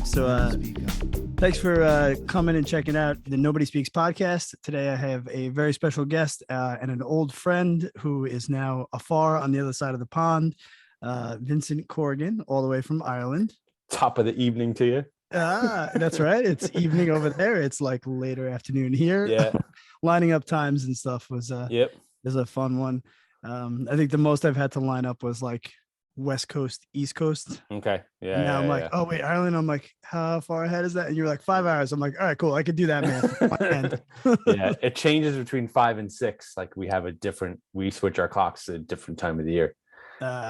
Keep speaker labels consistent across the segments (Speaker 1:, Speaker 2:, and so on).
Speaker 1: So thanks for coming and checking out the Nobody Speaks podcast. Today I have a very special guest and an old friend who is now afar on the other side of the pond, Vincent Corrigan, all the way from Ireland.
Speaker 2: Top of the evening to you.
Speaker 1: That's right. It's evening over there. It's like later afternoon here.
Speaker 2: Yeah.
Speaker 1: Lining up times and stuff was is a fun one. I think the most I've had to line up was like West Coast, East Coast.
Speaker 2: Okay. Yeah.
Speaker 1: And now I'm like, oh wait, Ireland. I'm like, how far ahead is that? And you're like 5 hours. I'm like, all right, cool. I could do that, man.
Speaker 2: Yeah. It changes between 5 and 6. Like we switch our clocks at a different time of the year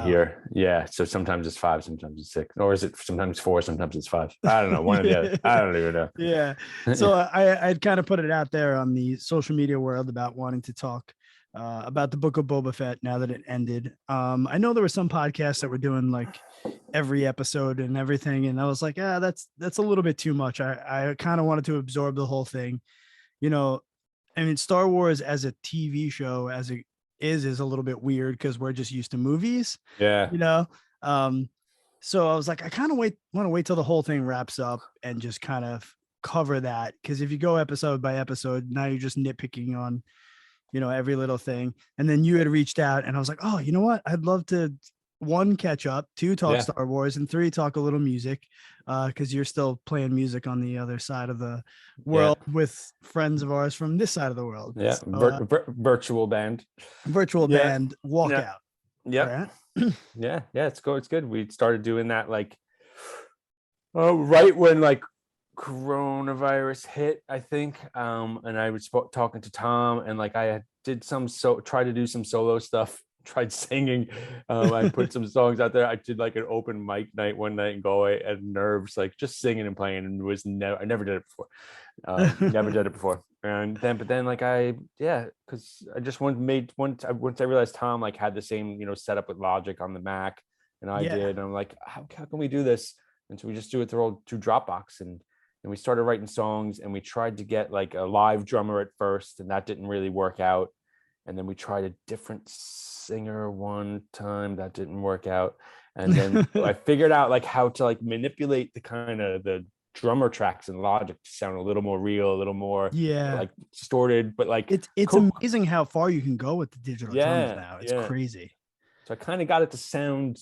Speaker 2: here. Yeah. So sometimes it's 5, sometimes it's 6, or is it sometimes 4, sometimes it's 5? I don't know. One or the other. I don't even know.
Speaker 1: Yeah. So I'd kind of put it out there on the social media world about wanting to talk about the Book of Boba Fett now that it ended. I know there were some podcasts that were doing like every episode and everything, and I was like, that's a little bit too much. I kind of wanted to absorb the whole thing. You know, I mean, Star Wars as a TV show as it is a little bit weird because we're just used to movies.
Speaker 2: Yeah.
Speaker 1: You know, so I was like, I kind of want to wait till the whole thing wraps up and just kind of cover that, because if you go episode by episode, now you're just nitpicking on, you know, every little thing. And then you had reached out and I was like, oh, you know what? I'd love to 1, catch up, 2, talk Star Wars, and 3, talk a little music. Cause you're still playing music on the other side of the world with friends of ours from this side of the world.
Speaker 2: Yeah. So, virtual band
Speaker 1: walkout.
Speaker 2: Yeah. Right? Yeah. It's good. We started doing that like, right when like coronavirus hit, I think, and I was talking to Tom, and like I tried to do some solo stuff, tried singing. I put some songs out there. I did like an open mic night one night in Galway at Nerves, like just singing and playing, and I never did it before. And then like because I just once I realized Tom like had the same setup with Logic on the Mac, and I did, and I'm like, how can we do this? And so we just do it through Dropbox, and we started writing songs, and we tried to get like a live drummer at first, and that didn't really work out. And then we tried a different singer one time, that didn't work out. And then I figured out like how to like manipulate the kind of the drummer tracks in Logic to sound a little more real, a little more like distorted, but like
Speaker 1: it's cool. Amazing how far you can go with the digital drums now. It's crazy.
Speaker 2: So I kind of got it to sound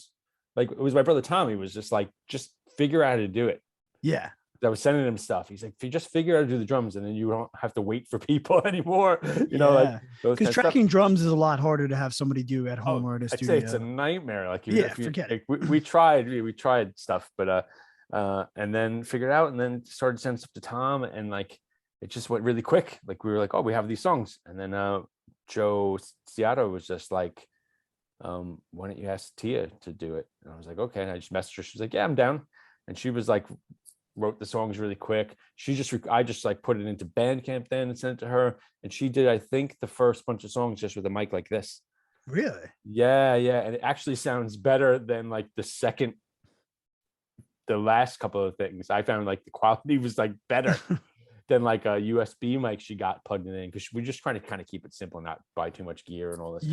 Speaker 2: like it was my brother Tommy was just figure out how to do it.
Speaker 1: Yeah.
Speaker 2: I was sending him stuff. He's like, if you just figure out how to do the drums, and then you don't have to wait for people anymore. Like
Speaker 1: because tracking drums is a lot harder to have somebody do at home or at a studio.
Speaker 2: I'd say it's a nightmare. Like
Speaker 1: forget it.
Speaker 2: We tried stuff, but and then figured out, and then started sending stuff to Tom, and like it just went really quick. Like we were like, oh, we have these songs, and then Joe Ciato was just like, why don't you ask Tia to do it? And I was like, okay. And I just messaged her. She was like, yeah, I'm down. And she was like, wrote the songs really quick. I just like put it into Bandcamp then and sent it to her, and she did, I think, the first bunch of songs just with a mic like this.
Speaker 1: Really?
Speaker 2: Yeah, and it actually sounds better than like the last couple of things. I found like the quality was like better than like a USB mic she got plugged in, because we're just trying to kind of keep it simple, not buy too much gear and all this.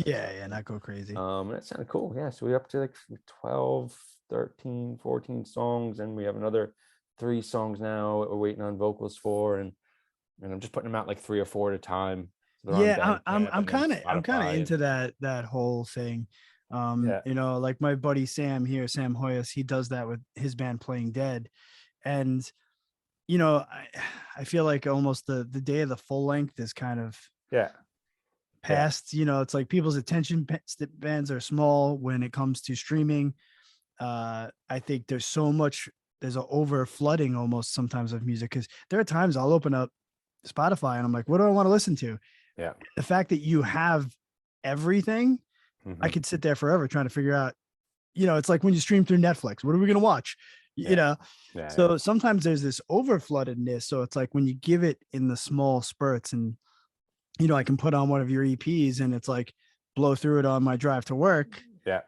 Speaker 1: Not go crazy.
Speaker 2: And that sounded cool. Yeah, so we're up to like 12, 13, 14 songs, and we have another 3 songs now we're waiting on vocals for, and I'm just putting them out like 3 or 4 at a time. So
Speaker 1: I'm kind of into that whole thing. Like my buddy Sam Hoyas, he does that with his band Playing Dead, and I feel like almost the day of the full length is kind of past. It's like people's attention spans are small when it comes to streaming. I think there's an over flooding almost sometimes of music, because there are times I'll open up Spotify and I'm like, what do I want to listen to?
Speaker 2: Yeah.
Speaker 1: The fact that you have everything, I could sit there forever trying to figure out, it's like when you stream through Netflix, what are we going to watch? So sometimes there's this over floodedness. So it's like when you give it in the small spurts, and, I can put on one of your EPs and it's like blow through it on my drive to work.
Speaker 2: Yeah.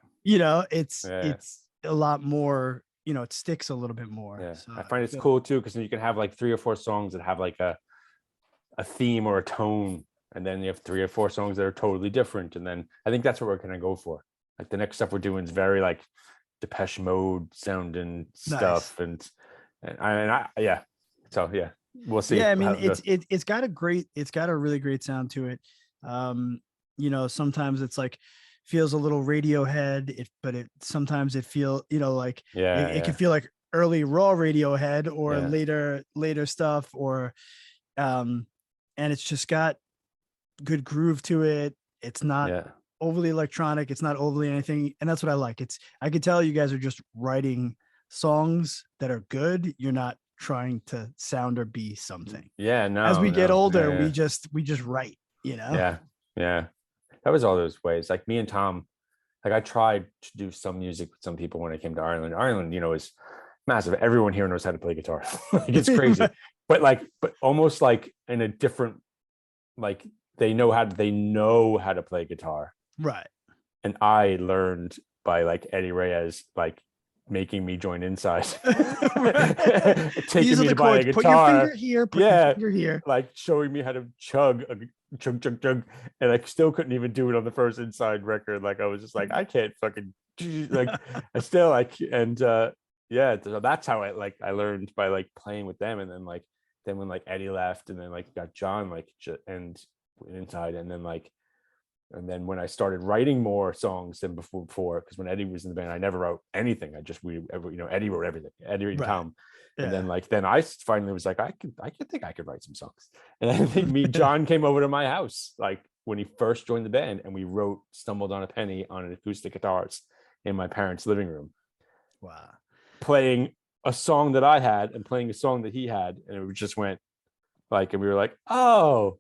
Speaker 1: It's a lot more, it sticks a little bit more.
Speaker 2: Yeah.
Speaker 1: So
Speaker 2: I find it's cool too, because then you can have like 3 or 4 songs that have like a theme or a tone, and then you have 3 or 4 songs that are totally different. And then I think that's what we're gonna go for. Like the next stuff we're doing is very like Depeche Mode sounding stuff, and Yeah. So yeah, we'll see.
Speaker 1: Yeah, I mean, it's got a really great sound to it. Sometimes it's like feels a little Radiohead, but it sometimes it feel, like it can feel like early raw Radiohead or later stuff, or and it's just got good groove to it. It's not overly electronic, it's not overly anything, and that's what I like. I could tell you guys are just writing songs that are good. You're not trying to sound or be something.
Speaker 2: No,
Speaker 1: as we get older, we just write,
Speaker 2: yeah that was all those ways. Like me and Tom, like I tried to do some music with some people when I came to Ireland, is massive. Everyone here knows how to play guitar. Like it's crazy. but almost like in a different, like they know how to play guitar,
Speaker 1: right?
Speaker 2: And I learned by like Eddie Reyes, like making me join Inside, taking me to buy a guitar.
Speaker 1: Put your finger here. Put your finger here.
Speaker 2: Like showing me how to chug, and I still couldn't even do it on the first Inside record. Like I was just like, I can't fucking like. I still like, and so that's how I learned by like playing with them, and then when like Eddie left, and then like got John and Inside, and then when I started writing more songs than before, because when Eddie was in the band, I never wrote anything. Eddie wrote everything. Eddie and Tom. And then I finally was like, I think I could write some songs. And I think John came over to my house, like when he first joined the band, and we wrote Stumbled on a Penny on an acoustic guitars in my parents' living room.
Speaker 1: Wow.
Speaker 2: Playing a song that I had and playing a song that he had. And it just went like, and we were like, oh,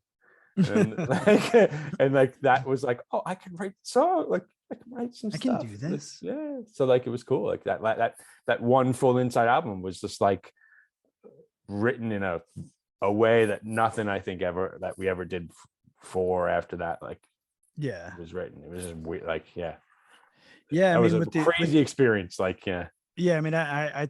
Speaker 2: and that was like, oh, I can write song, like I can write some stuff.
Speaker 1: I can do this.
Speaker 2: So like it was cool. Like that one full Inside album was just like written in a way that nothing I think that we ever did before or after that. Like it was written. It was just weird. Like that was a crazy experience. Like I
Speaker 1: mean, I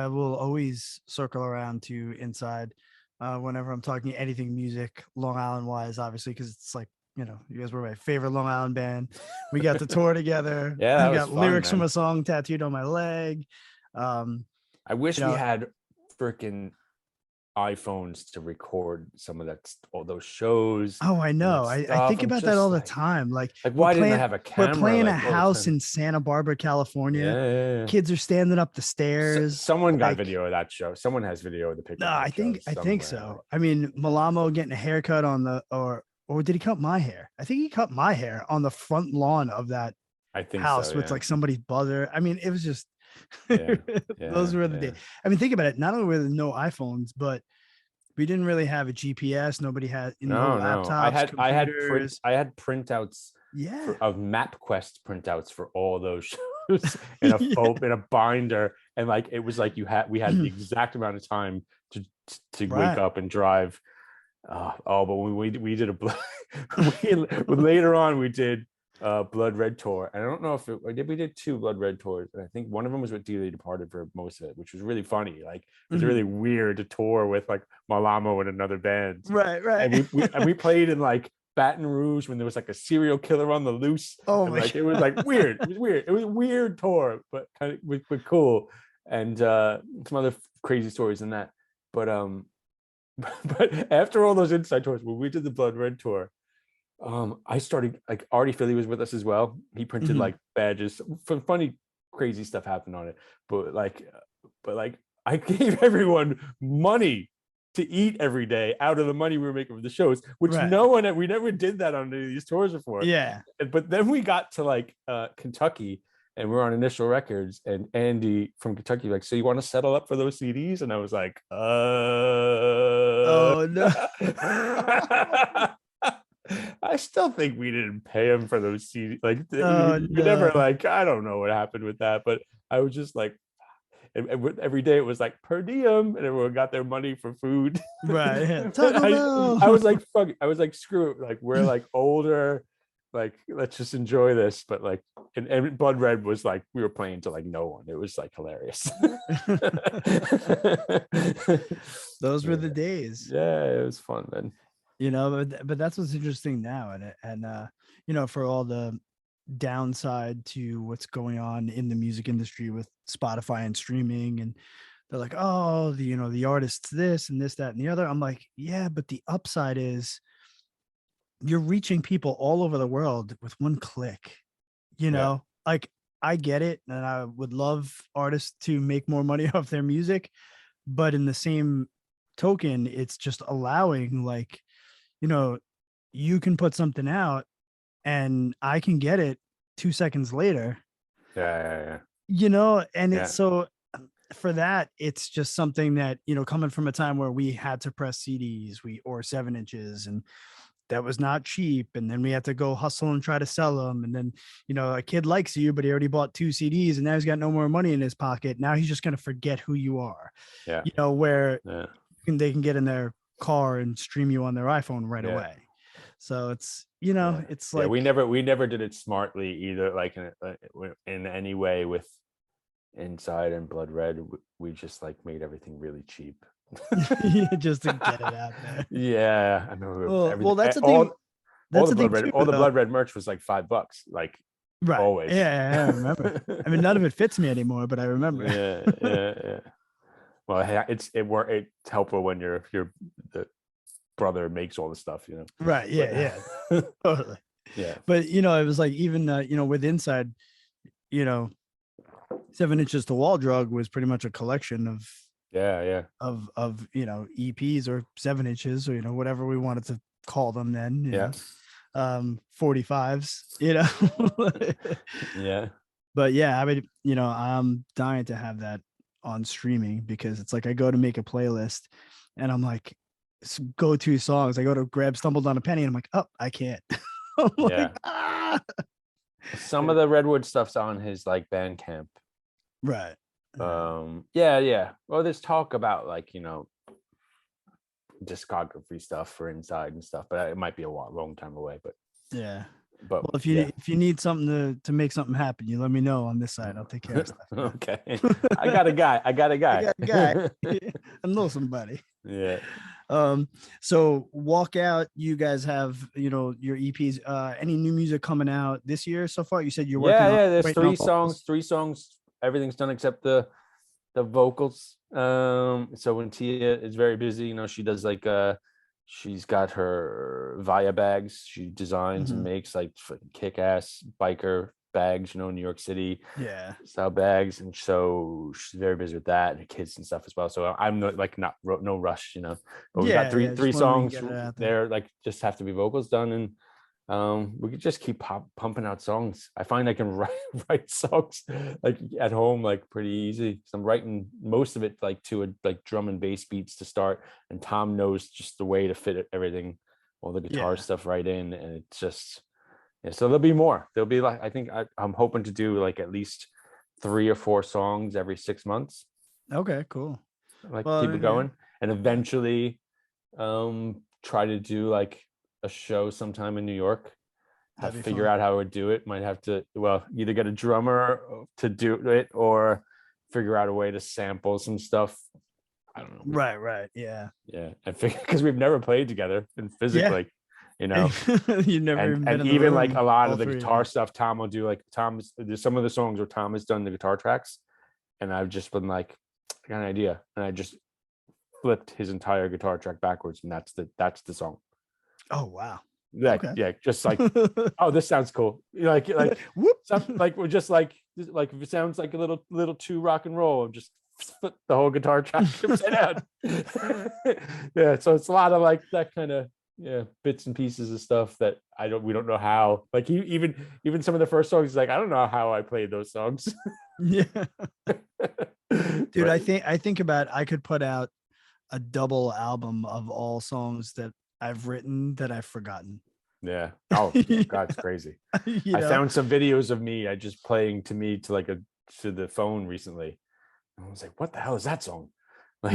Speaker 1: will always circle around to Inside. Whenever I'm talking anything music, Long Island wise, obviously, because it's like, you guys were my favorite Long Island band. We got the tour together. I got lyrics from a song tattooed on my leg.
Speaker 2: I wish we had freaking iPhones to record some of all those shows.
Speaker 1: Oh, I know. I think about that all the time. Like
Speaker 2: why didn't I have a camera?
Speaker 1: We're playing a house in Santa Barbara, California.
Speaker 2: Yeah.
Speaker 1: Kids are standing up the stairs.
Speaker 2: Someone got video of that show. Someone has video of the picture.
Speaker 1: No, I think so. I mean, Malamo getting a haircut on or did he cut my hair? I think he cut my hair on the front lawn of that house with like somebody's buzzer. I mean, it was just those were the days. I mean, think about it. Not only were there no iPhones, but we didn't really have a GPS. Nobody had laptops.
Speaker 2: I had printouts of MapQuest printouts for all those shows in a binder, and like it was like we had the exact amount of time to wake up and drive. But when we did later on we did Blood Red tour, and I don't know if we did 2 Blood Red tours, and I think one of them was with Dearly Departed for most of it, which was really funny. Like it was really weird to tour with like Malamo and another band,
Speaker 1: right?
Speaker 2: And we played in like Baton Rouge when there was like a serial killer on the loose.
Speaker 1: Oh my
Speaker 2: God. It was like weird. It was a weird tour, but kind of but cool, and some other crazy stories than that. But after all those Inside tours, when we did the Blood Red tour, I started like Artie Philly was with us as well. He printed like badges. Funny, crazy stuff happened on it. But I gave everyone money to eat every day out of the money we were making for the shows, which we never did that on any of these tours before.
Speaker 1: Yeah.
Speaker 2: But then we got to like Kentucky, and we're on Initial Records, and Andy from Kentucky like, so you want to settle up for those CDs? And I was like,
Speaker 1: oh no.
Speaker 2: I still think we didn't pay him for those CDs. Like we never like, I don't know what happened with that, but I was just like, every day it was like per diem, and everyone got their money for food.
Speaker 1: Right.
Speaker 2: I was like, fuck it. I was like, screw it. Like we're like older. Like let's just enjoy this. But like, and Blood Red was like we were playing to like no one. It was like hilarious.
Speaker 1: Those were the days.
Speaker 2: Yeah, it was fun then.
Speaker 1: But that's what's interesting now, and for all the downside to what's going on in the music industry with Spotify and streaming and they're like, oh, the artist's this and this, that, and the other. I'm like, yeah, but the upside is you're reaching people all over the world with one click, like I get it. And I would love artists to make more money off their music. But in the same token, it's just allowing, like, you can put something out and I can get it 2 seconds later. And it's so for that, it's just something that, coming from a time where we had to press CDs, or 7-inches, and that was not cheap. And then we had to go hustle and try to sell them. And then, a kid likes you, but he already bought 2 CDs and now he's got no more money in his pocket. Now he's just going to forget who you are, where they can get in their car and stream you on their iPhone right away. So it's, it's like,
Speaker 2: we never did it smartly either. Like in any way with Inside and Blood Red, we just like made everything really cheap.
Speaker 1: Just to get it out there.
Speaker 2: Yeah, I remember.
Speaker 1: Well, that's the thing.
Speaker 2: All the Blood Red merch was like $5, like
Speaker 1: right.
Speaker 2: Always.
Speaker 1: Yeah, I remember. I mean, none of it fits me anymore, but I remember.
Speaker 2: Yeah. Well, it's helpful when the brother makes all the stuff,
Speaker 1: Right. Yeah. Totally.
Speaker 2: Yeah.
Speaker 1: But it was like, even with Inside, 7-inches to Wall Drug was pretty much a collection of of EPs or 7-inches, or whatever we wanted to call them then. 45s.
Speaker 2: Yeah.
Speaker 1: But yeah, I mean, I'm dying to have that on streaming, because it's like I go to make a playlist and I'm like, go-to songs. I go to grab Stumbled on a Penny and I'm like, oh, I can't.
Speaker 2: Some of the Redwood stuff's on his like Bandcamp.
Speaker 1: Right.
Speaker 2: Yeah. Well, there's talk about like, discography stuff for Inside and stuff, but it might be a long time away. But
Speaker 1: yeah. But well, if you need something to make something happen, you let me know on this side. I'll take care of stuff.
Speaker 2: Okay. I got a guy.
Speaker 1: I know somebody.
Speaker 2: Yeah.
Speaker 1: So Walkout, you guys have, your EPs. Any new music coming out this year so far? You said you're working on.
Speaker 2: There's 3 songs. Everything's done except the vocals. So when Tia is very busy, she does like she's got her Via bags. She designs and makes like kick-ass biker bags, New York City style bags, and so she's very busy with that, and her kids and stuff as well. So I'm no rush, but we got three songs there, like just have to be vocals done, and we could just keep pumping out songs. I find I can write songs like at home like pretty easy. So I'm writing most of it like to a drum and bass beats to start, and Tom knows just the way to fit everything, all the guitar stuff right in, and it's just so there'll be more. There'll be like, I think I'm hoping to do like at least 3 or 4 songs every 6 months.
Speaker 1: Okay, cool.
Speaker 2: Like keep it going, and eventually try to do like a show sometime in New York. Figure out how I would do it. Might have to either get a drummer to do it or figure out a way to sample some stuff. I don't know.
Speaker 1: Right. Yeah.
Speaker 2: And because we've never played together and physically.
Speaker 1: You never
Speaker 2: and even like a lot of the guitar stuff Tom will do. Like there's some of the songs where Tom has done the guitar tracks, and I've just been like, I got an idea, and I just flipped his entire guitar track backwards, and that's the song.
Speaker 1: Oh wow.
Speaker 2: Yeah, just like, oh, this sounds cool. Like like we're just like if it sounds like a little too rock and roll, just flip the whole guitar track upside down. Yeah, so it's a lot of like that kind of bits and pieces of stuff that we don't know how. Like even some of the first songs, like I don't know how I played those songs.
Speaker 1: Yeah. Dude, I think about, I could put out a double album of all songs that I've written that I've forgotten.
Speaker 2: Yeah. Oh God, it's crazy. I found some videos of me just playing to the phone recently. I was like, what the hell is that song? Like,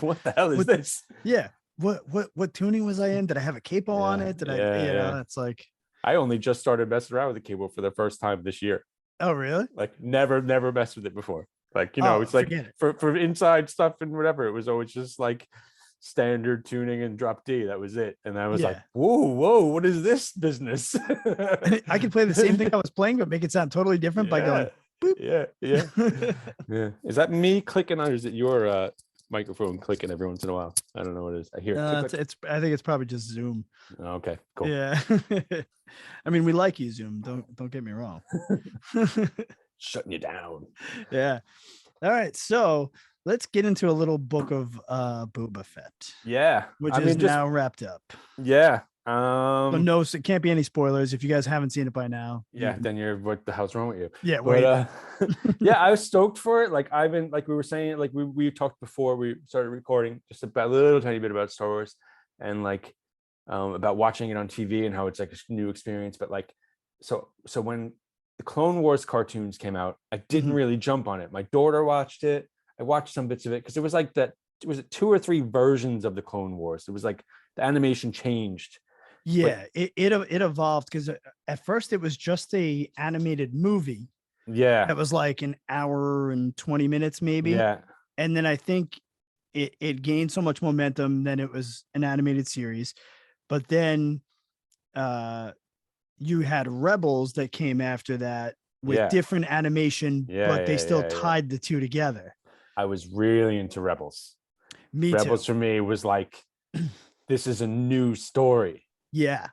Speaker 2: what the hell is this?
Speaker 1: Yeah. What tuning was I in? Did I have a capo on it? It's like,
Speaker 2: I only just started messing around with the capo for the first time this year.
Speaker 1: Oh, really?
Speaker 2: Like never messed with it before. Like, it's like for inside stuff and whatever, it was always just like standard tuning and drop D. That was it. And I was like, whoa, what is this business?
Speaker 1: I could play the same thing I was playing, but make it sound totally different by going, boop.
Speaker 2: Yeah. Yeah. Is that me clicking on, or is it your microphone clicking every once in a while? I don't know what it is. I hear it. Click,
Speaker 1: It's I think it's probably just Zoom.
Speaker 2: Okay, cool.
Speaker 1: Yeah. I mean, we like you, Zoom. Don't get me wrong.
Speaker 2: Shutting you down.
Speaker 1: Yeah. All right. So let's get into a little Book of Boba Fett.
Speaker 2: Yeah.
Speaker 1: Which is now wrapped up.
Speaker 2: Yeah.
Speaker 1: So no, so it can't be any spoilers if you guys haven't seen it by now.
Speaker 2: Yeah, then you're, what the hell's wrong with you?
Speaker 1: Yeah,
Speaker 2: but yeah, I was stoked for it. Like I've been, like we were saying, like we talked before we started recording, just about a little tiny bit about Star Wars, and like about watching it on TV and how it's like a new experience. But like, so when the Clone Wars cartoons came out, I didn't really jump on it. My daughter watched it. I watched some bits of it because it was like that. Was it 2 or 3 versions of the Clone Wars? It was like the animation changed.
Speaker 1: Yeah, it evolved, because at first it was just a animated movie.
Speaker 2: Yeah,
Speaker 1: that was like an hour and 20 minutes maybe.
Speaker 2: Yeah,
Speaker 1: and then I think it gained so much momentum. Then it was an animated series, but then you had Rebels that came after that with different animation, but they still tied the two together.
Speaker 2: I was really into Rebels.
Speaker 1: Rebels
Speaker 2: for me was like, this is a new story.
Speaker 1: Yeah.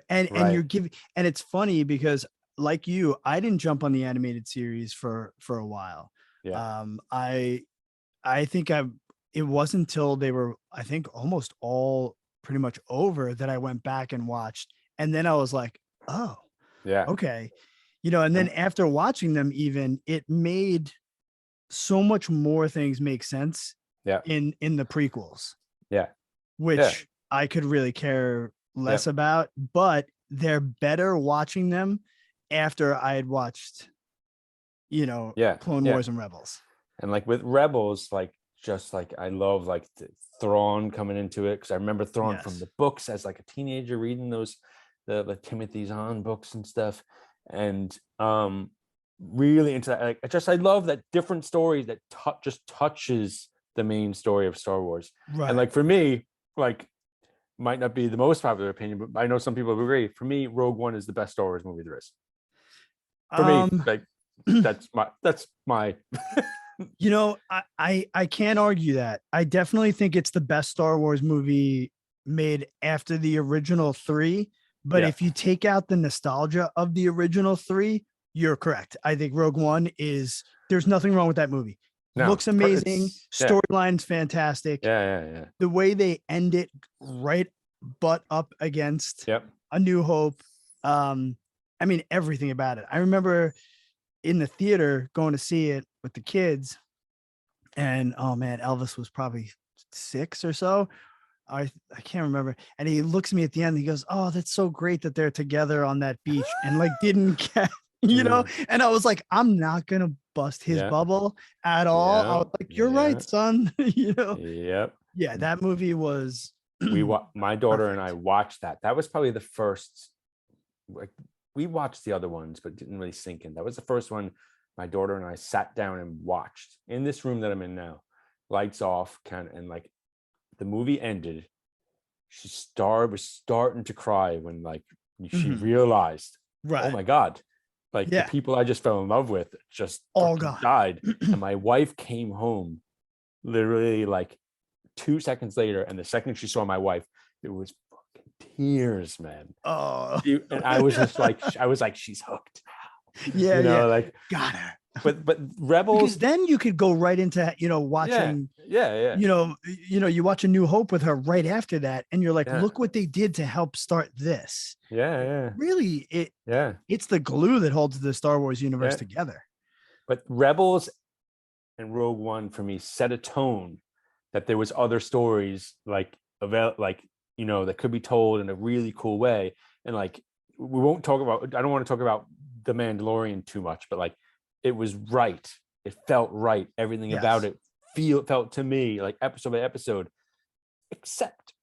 Speaker 1: And you're giving, and it's funny because like you, I didn't jump on the animated series for a while.
Speaker 2: Yeah.
Speaker 1: I think it wasn't until they were, I think, almost all pretty much over that I went back and watched. And then I was like, oh,
Speaker 2: yeah,
Speaker 1: okay. And then after watching them, even, it made so much more things make sense in the prequels.
Speaker 2: Yeah.
Speaker 1: Which I could really care less about, but they're better watching them after I had watched, Clone Wars and Rebels.
Speaker 2: And like with Rebels, like just like I love like the Thrawn coming into it, because I remember Thrawn from the books as like a teenager reading those the Timothy Zahn books and stuff, and really into that. Like I love that different stories that just touches the main story of Star Wars.
Speaker 1: Right.
Speaker 2: And like for me, like, might not be the most popular opinion, but I know some people agree. For me, Rogue One is the best Star Wars movie there is. For me, like that's my
Speaker 1: I can't argue that. I definitely think it's the best Star Wars movie made after the original 3. But if you take out the nostalgia of the original 3, you're correct. I think Rogue One there's nothing wrong with that movie. Looks amazing. Storyline's fantastic.
Speaker 2: Yeah.
Speaker 1: The way they end it right butt up against A New Hope. I mean, everything about it. I remember in the theater going to see it with the kids, and oh man, Elvis was probably 6 or so. I can't remember. And he looks at me at the end. He goes, "Oh, that's so great that they're together on that beach," and like didn't catch, And I was like, I'm not gonna bust his bubble at all. I was like, "You're right, son."
Speaker 2: Yep.
Speaker 1: Yeah, that movie was.
Speaker 2: My daughter and I watched that. That was probably the first. Like, we watched the other ones, but didn't really sink in. That was the first one my daughter and I sat down and watched in this room that I'm in now. Lights off, and like the movie ended. She was starting to cry when like she realized, oh my God, like the people I just fell in love with just all died. And my wife came home literally like 2 seconds later, and the second she saw my wife, it was fucking tears, man.
Speaker 1: Oh,
Speaker 2: and I was just like, she's hooked.
Speaker 1: Yeah,
Speaker 2: like
Speaker 1: got her.
Speaker 2: But Rebels,
Speaker 1: because then you could go right into watching. You watch A New Hope with her right after that, and you're like, look what they did to help start this. Really, it's the glue that holds the Star Wars universe together.
Speaker 2: But Rebels and Rogue One for me set a tone that there was other stories that could be told in a really cool way. And like, we won't talk about, I don't want to talk about The Mandalorian too much, but like, it was right. It felt right. Everything about it felt to me like episode by episode, except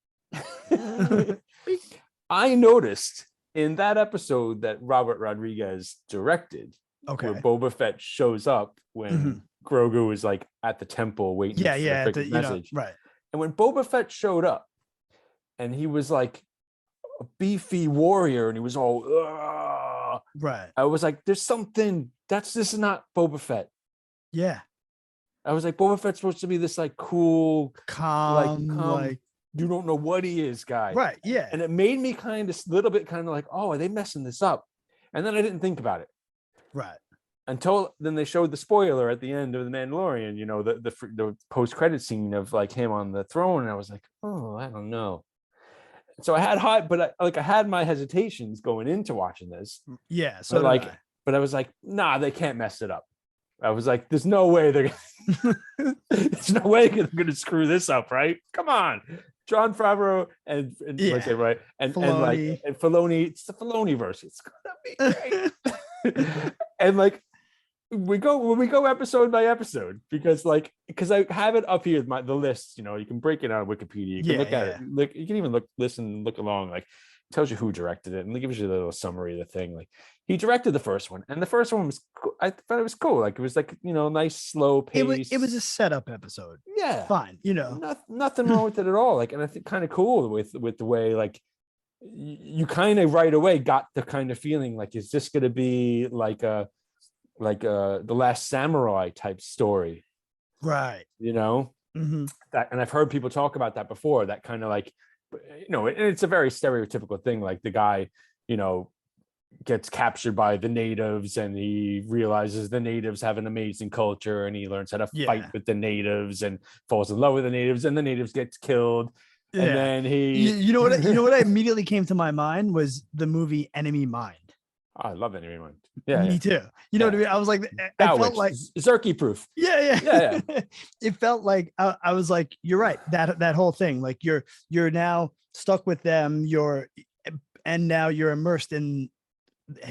Speaker 2: I noticed in that episode that Robert Rodriguez directed, where Boba Fett shows up when Grogu is like at the temple waiting for the message.
Speaker 1: Right.
Speaker 2: And when Boba Fett showed up and he was like a beefy warrior and he was all,
Speaker 1: Right.
Speaker 2: I was like, there's something this is not Boba Fett.
Speaker 1: Yeah.
Speaker 2: I was like, Boba Fett's supposed to be this like cool,
Speaker 1: calm, like
Speaker 2: you don't know what he is guy.
Speaker 1: Right. Yeah.
Speaker 2: And it made me kind of little bit kind of like, oh, are they messing this up? And then I didn't think about it.
Speaker 1: Right.
Speaker 2: Until then they showed the spoiler at the end of The Mandalorian, you know, the post-credit scene of like him on the throne. And I was like, oh, I don't know. So I had I had my hesitations going into watching this.
Speaker 1: Yeah. So
Speaker 2: but I was like, nah, they can't mess it up. I was like, there's no way they're going to screw this up, right? Come on. Jon Favreau and
Speaker 1: yeah.
Speaker 2: say right and
Speaker 1: Filoni.
Speaker 2: and Filoni, it's the Filoni verse. It's gonna be great. And like when we go episode by episode, because I have it up here the list, you know, you can break it out on Wikipedia, you can look at it, you can even look along, like it tells you who directed it and it gives you a little summary of the thing. Like he directed the first one, and the first one was cool. I thought it was cool, like it was like, you know, nice slow pace.
Speaker 1: It was a setup episode.
Speaker 2: Yeah,
Speaker 1: fine, you know,
Speaker 2: nothing wrong with it at all. Like, and I think kind of cool with the way like you kind of right away got the kind of feeling like, is this going to be like the Last Samurai type story,
Speaker 1: right?
Speaker 2: You know, that, and I've heard people talk about that before, that kind of like, you know, and it's a very stereotypical thing, like the guy, you know, gets captured by the natives and he realizes the natives have an amazing culture and he learns how to fight with the natives and falls in love with the natives, and the natives gets killed. And then
Speaker 1: you know what immediately came to my mind was the movie Enemy Mine.
Speaker 2: Oh, I love Enemy Mine. Yeah,
Speaker 1: me too. You know what I mean? I was like, I felt like
Speaker 2: Zerky proof.
Speaker 1: Yeah. It felt like I was like, you're right. That whole thing, like you're now stuck with them. And now you're immersed in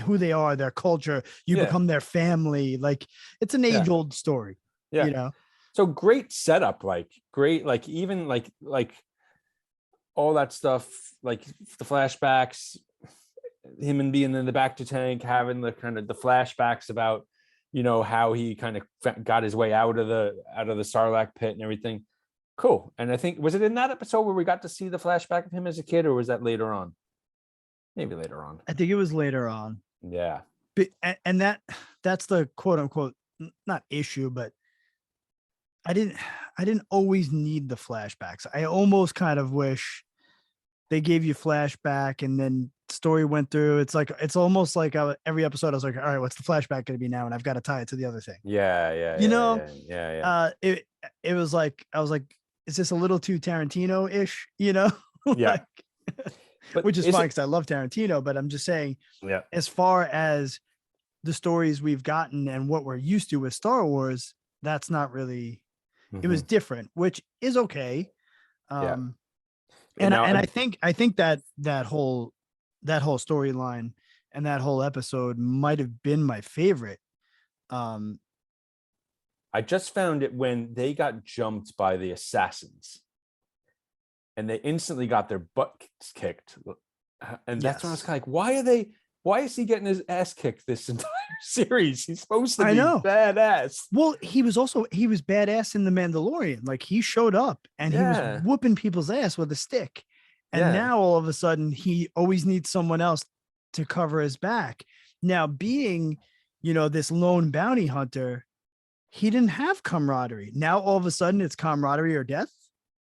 Speaker 1: who they are, their culture. You become their family. Like it's an age-old story. Yeah. You know.
Speaker 2: So great setup, like great, like even like all that stuff, like the flashbacks, him and being in the Bacta tank, having the kind of the flashbacks about, you know, how he kind of got his way out of the Sarlacc pit and everything. Cool. And I think, was it in that episode where we got to see the flashback of him as a kid, or was that later on? Maybe later on.
Speaker 1: I think it was later on.
Speaker 2: Yeah.
Speaker 1: And that's the quote unquote, not issue, but I didn't always need the flashbacks. I almost kind of wish they gave you flashback and then story went through. It's almost like every episode I was like, all right, what's the flashback going to be now? And I've got to tie it to the other thing.
Speaker 2: Yeah.
Speaker 1: You know? Yeah. It was like, I was like, is this a little too Tarantino-ish, you know?
Speaker 2: Yeah.
Speaker 1: Which is fine because I love Tarantino, but I'm just saying, as far as the stories we've gotten and what we're used to with Star Wars, that's not really, it was different, which is okay. And I think that whole storyline and that whole episode might have been my favorite.
Speaker 2: I just found it when they got jumped by the assassins and they instantly got their butts kicked. And that's when I was kind of like, why is he getting his ass kicked this entire series? He's supposed to be badass.
Speaker 1: Well, he was badass in The Mandalorian. Like he showed up and he was whooping people's ass with a stick. And now all of a sudden he always needs someone else to cover his back. Now being, you know, this lone bounty hunter, he didn't have camaraderie. Now all of a sudden it's camaraderie or death,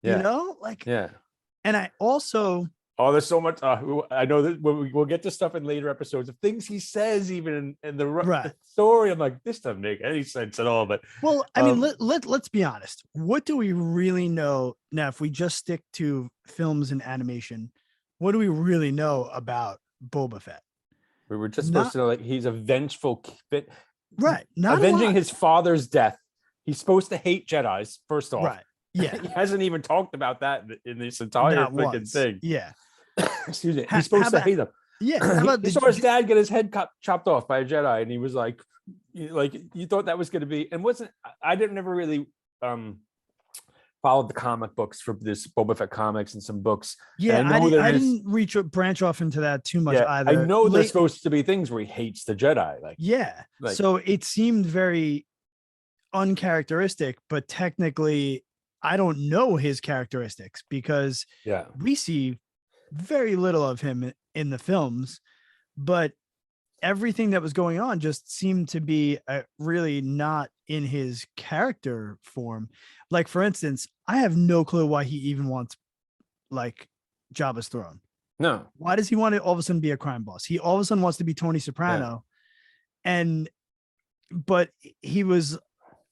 Speaker 1: you know, like, and I also,
Speaker 2: there's so much. I know that we'll get to stuff in later episodes of things he says, even in the story. I'm like, this doesn't make any sense at all. But
Speaker 1: well, I mean, let's be honest. What do we really know now? If we just stick to films and animation, what do we really know about Boba Fett?
Speaker 2: We were just supposed to know, like, he's a vengeful,
Speaker 1: right? Not
Speaker 2: avenging his father's death. He's supposed to hate Jedis. First off,
Speaker 1: right? Yeah,
Speaker 2: he hasn't even talked about that in this entire freaking thing.
Speaker 1: Yeah.
Speaker 2: Excuse me. He's supposed to hate him.
Speaker 1: Yeah.
Speaker 2: He saw his dad get his head chopped off by a Jedi, and he was like you thought that was going to be, and I didn't never really followed the comic books for this Boba Fett comics and some books.
Speaker 1: Yeah, I didn't branch off into that too much either.
Speaker 2: I know there's supposed to be things where he hates the Jedi. So it seemed very uncharacteristic, but technically I don't know his characteristics because we see very little of him in the films, but
Speaker 1: everything that was going on just seemed to be really not in his character form. Like, for instance, I have no clue why he even wants like Jabba's throne.
Speaker 2: No.
Speaker 1: Why does he want to all of a sudden be a crime boss? He all of a sudden wants to be Tony Soprano. Yeah. But he was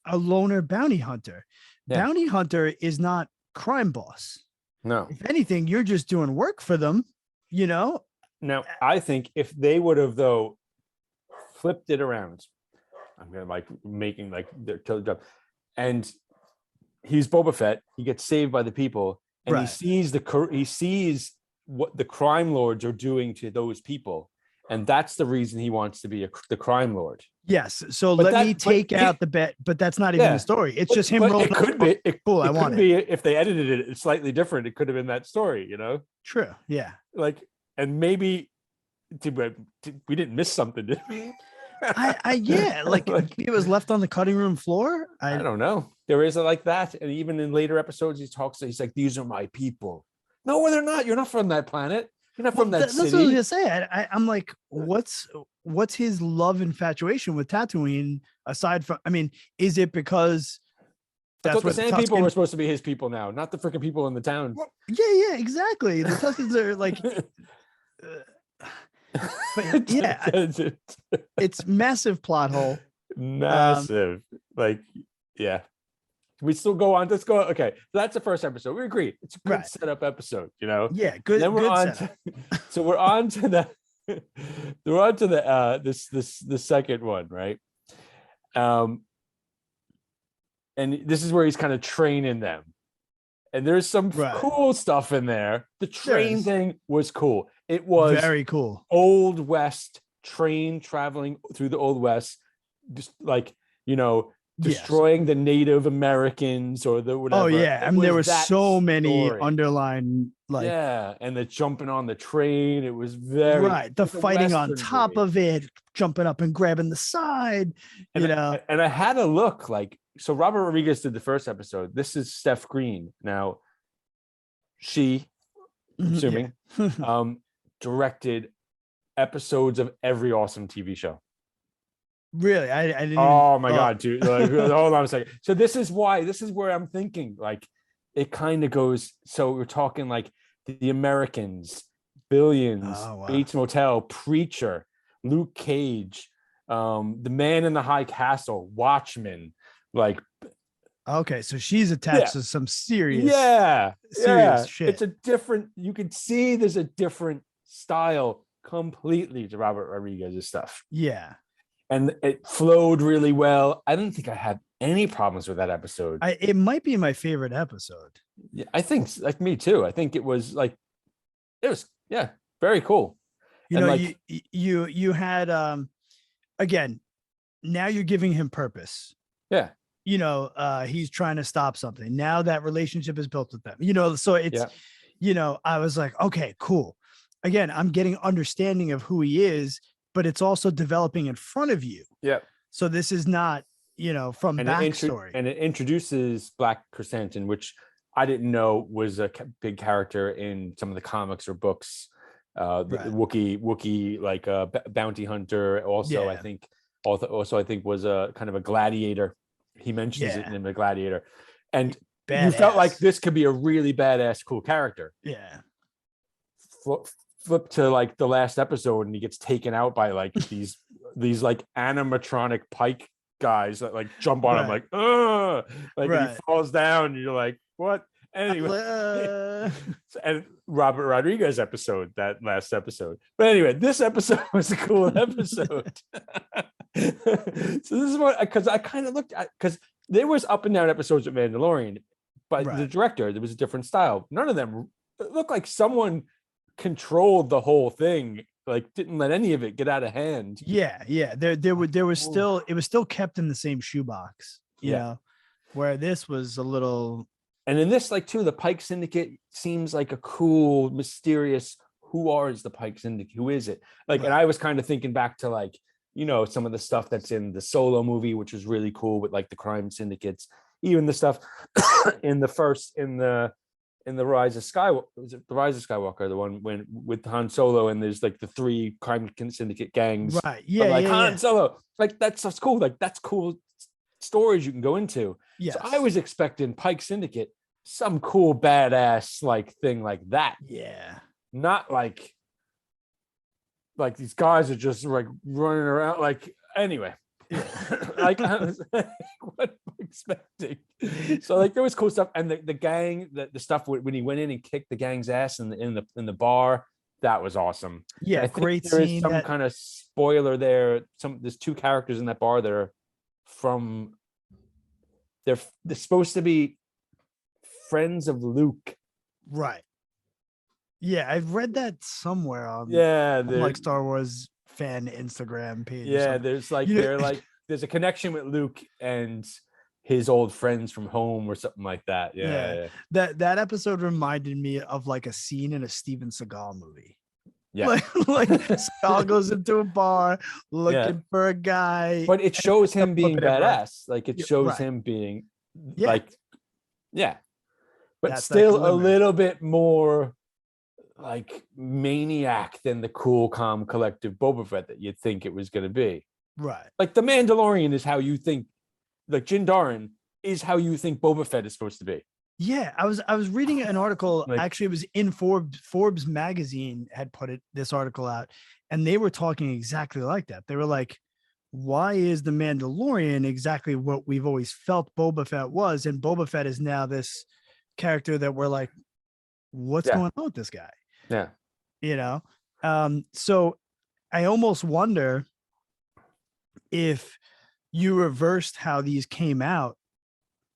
Speaker 1: a loner bounty hunter. Yeah. Bounty hunter is not crime boss.
Speaker 2: No.
Speaker 1: If anything, you're just doing work for them, you know?
Speaker 2: Now, I think if they would have, though, flipped it around, I'm going to like making like their job, and he's Boba Fett, he gets saved by the people, and he sees what the crime lords are doing to those people. And that's the reason he wants to be the crime lord.
Speaker 1: Yes. So let me take out the bet, but that's not even the story. It's just him rolling.
Speaker 2: It could be.
Speaker 1: Cool.
Speaker 2: It could be if they edited it, it's slightly different. It could have been that story, you know?
Speaker 1: True. Yeah.
Speaker 2: Like, and maybe we didn't miss something, did we?
Speaker 1: Like it was left on the cutting room floor.
Speaker 2: I don't know. There is like that. And even in later episodes, he's like, these are my people. No, they're not. You're not from that planet. You're not from that city.
Speaker 1: That's what I was gonna say. I'm like, what's his love infatuation with Tatooine? Aside from, I mean, is it because
Speaker 2: that's what the Sand people were supposed to be his people now, not the freaking people in the town?
Speaker 1: Well, yeah, exactly. The Tuskens are like, but yeah, it's massive plot hole.
Speaker 2: Massive, yeah. We still go on. Let's go. Okay, so that's the first episode. We agree. It's a good setup episode, you know.
Speaker 1: Yeah, good.
Speaker 2: Then we're on. So we're on to the. We're on to the second one, right? And this is where he's kind of training them, and there's some cool stuff in there. The train thing was cool. It was
Speaker 1: very cool.
Speaker 2: Old West train traveling through the Old West, just like, you know, destroying the Native Americans or the whatever.
Speaker 1: Oh yeah, I mean there were so many underlying
Speaker 2: and the jumping on the train. It was very
Speaker 1: the fighting on top of it, jumping up and grabbing the side. And
Speaker 2: I had a look like, so Robert Rodriguez did the first episode. This is Steph Green. Now, she, assuming, directed episodes of every awesome TV show.
Speaker 1: Really? I didn't.
Speaker 2: Oh my God, dude. Like, hold on a second. So this is where I'm thinking, like, it kind of goes. So we're talking like the Americans, Billions, Bates Motel, Preacher, Luke Cage, The Man in the High Castle, Watchmen, like.
Speaker 1: Okay, so she's attached to some serious shit.
Speaker 2: It's a different, you can see there's a different style completely to Robert Rodriguez's stuff.
Speaker 1: Yeah.
Speaker 2: And it flowed really well. I didn't think I had any problems with that episode.
Speaker 1: It might be my favorite episode.
Speaker 2: Yeah, I think, like, me too. I think it was very cool.
Speaker 1: You know, like, you had again, now you're giving him purpose.
Speaker 2: Yeah.
Speaker 1: You know, he's trying to stop something. Now that relationship is built with them. You know, so it's you know, I was like, okay, cool. Again, I'm getting understanding of who he is, but it's also developing in front of you.
Speaker 2: Yeah.
Speaker 1: So this is not, you know, from backstory.
Speaker 2: And it introduces Black Chrysanthemum, which I didn't know was a big character in some of the comics or books. The Wookiee, like a bounty hunter. Also, I think was a kind of a gladiator. He mentions it in the Gladiator, and you felt like this could be a really badass, cool character.
Speaker 1: Yeah.
Speaker 2: Flip to like the last episode, and he gets taken out by like these like animatronic pike guys that like jump on him like, and he falls down, and you're like, what? Anyway, and Robert Rodriguez episode, that last episode. But anyway, this episode was a cool episode. So this is what, because I kind of looked at, because there was up and down episodes of Mandalorian, but the director, there was a different style. None of them looked like someone controlled the whole thing, like didn't let any of it get out of hand. There was still, it was still kept in the same shoebox, you know, where this was a little. And in this, like, too, the Pike Syndicate seems like a cool, mysterious, who is the Pike Syndicate? Who is it? Like, and I was kind of thinking back to, like, you know, some of the stuff that's in the Solo movie, which was really cool with like the crime syndicates, even the stuff in the in the Rise of Skywalker, was it the Rise of Skywalker, the one when with Han Solo, and there's like the 3 crime syndicate gangs,
Speaker 1: right? Yeah,
Speaker 2: like
Speaker 1: yeah,
Speaker 2: Han Solo, like that's cool, like that's cool stories you can go into.
Speaker 1: Yes.
Speaker 2: So I was expecting Pike Syndicate, some cool badass like thing like that.
Speaker 1: Yeah,
Speaker 2: not like these guys are just like running around. Like anyway, like I was like, what am I expecting? So like there was cool stuff, and the gang, the stuff when he went in and kicked the gang's ass in the bar, that was awesome.
Speaker 1: Yeah,
Speaker 2: I think
Speaker 1: great
Speaker 2: there is
Speaker 1: scene.
Speaker 2: some kind of spoiler there. There's 2 characters in that bar that are from. They're supposed to be friends of Luke.
Speaker 1: Right. Yeah, I've read that somewhere on like Star Wars fan Instagram page.
Speaker 2: Yeah, there's like they're like there's a connection with Luke and his old friends from home or something like that. Yeah.
Speaker 1: That episode reminded me of like a scene in a Steven Seagal movie.
Speaker 2: Yeah,
Speaker 1: like Seagal goes into a bar looking for a guy,
Speaker 2: but it shows him being badass. Like it shows him being like, but that's still a little bit more like maniac than the cool, calm, collective Boba Fett that you'd think it was going to be.
Speaker 1: Right.
Speaker 2: Like the Mandalorian is how you think, like Jin Djarin is how you think Boba Fett is supposed to be.
Speaker 1: Yeah, I was reading an article. Actually, it was in Forbes magazine had put this article out, and they were talking exactly like that. They were like, "Why is the Mandalorian exactly what we've always felt Boba Fett was?" And Boba Fett is now this character that we're like, "What's going on with this guy?"
Speaker 2: Yeah,
Speaker 1: So I almost wonder if you reversed how these came out,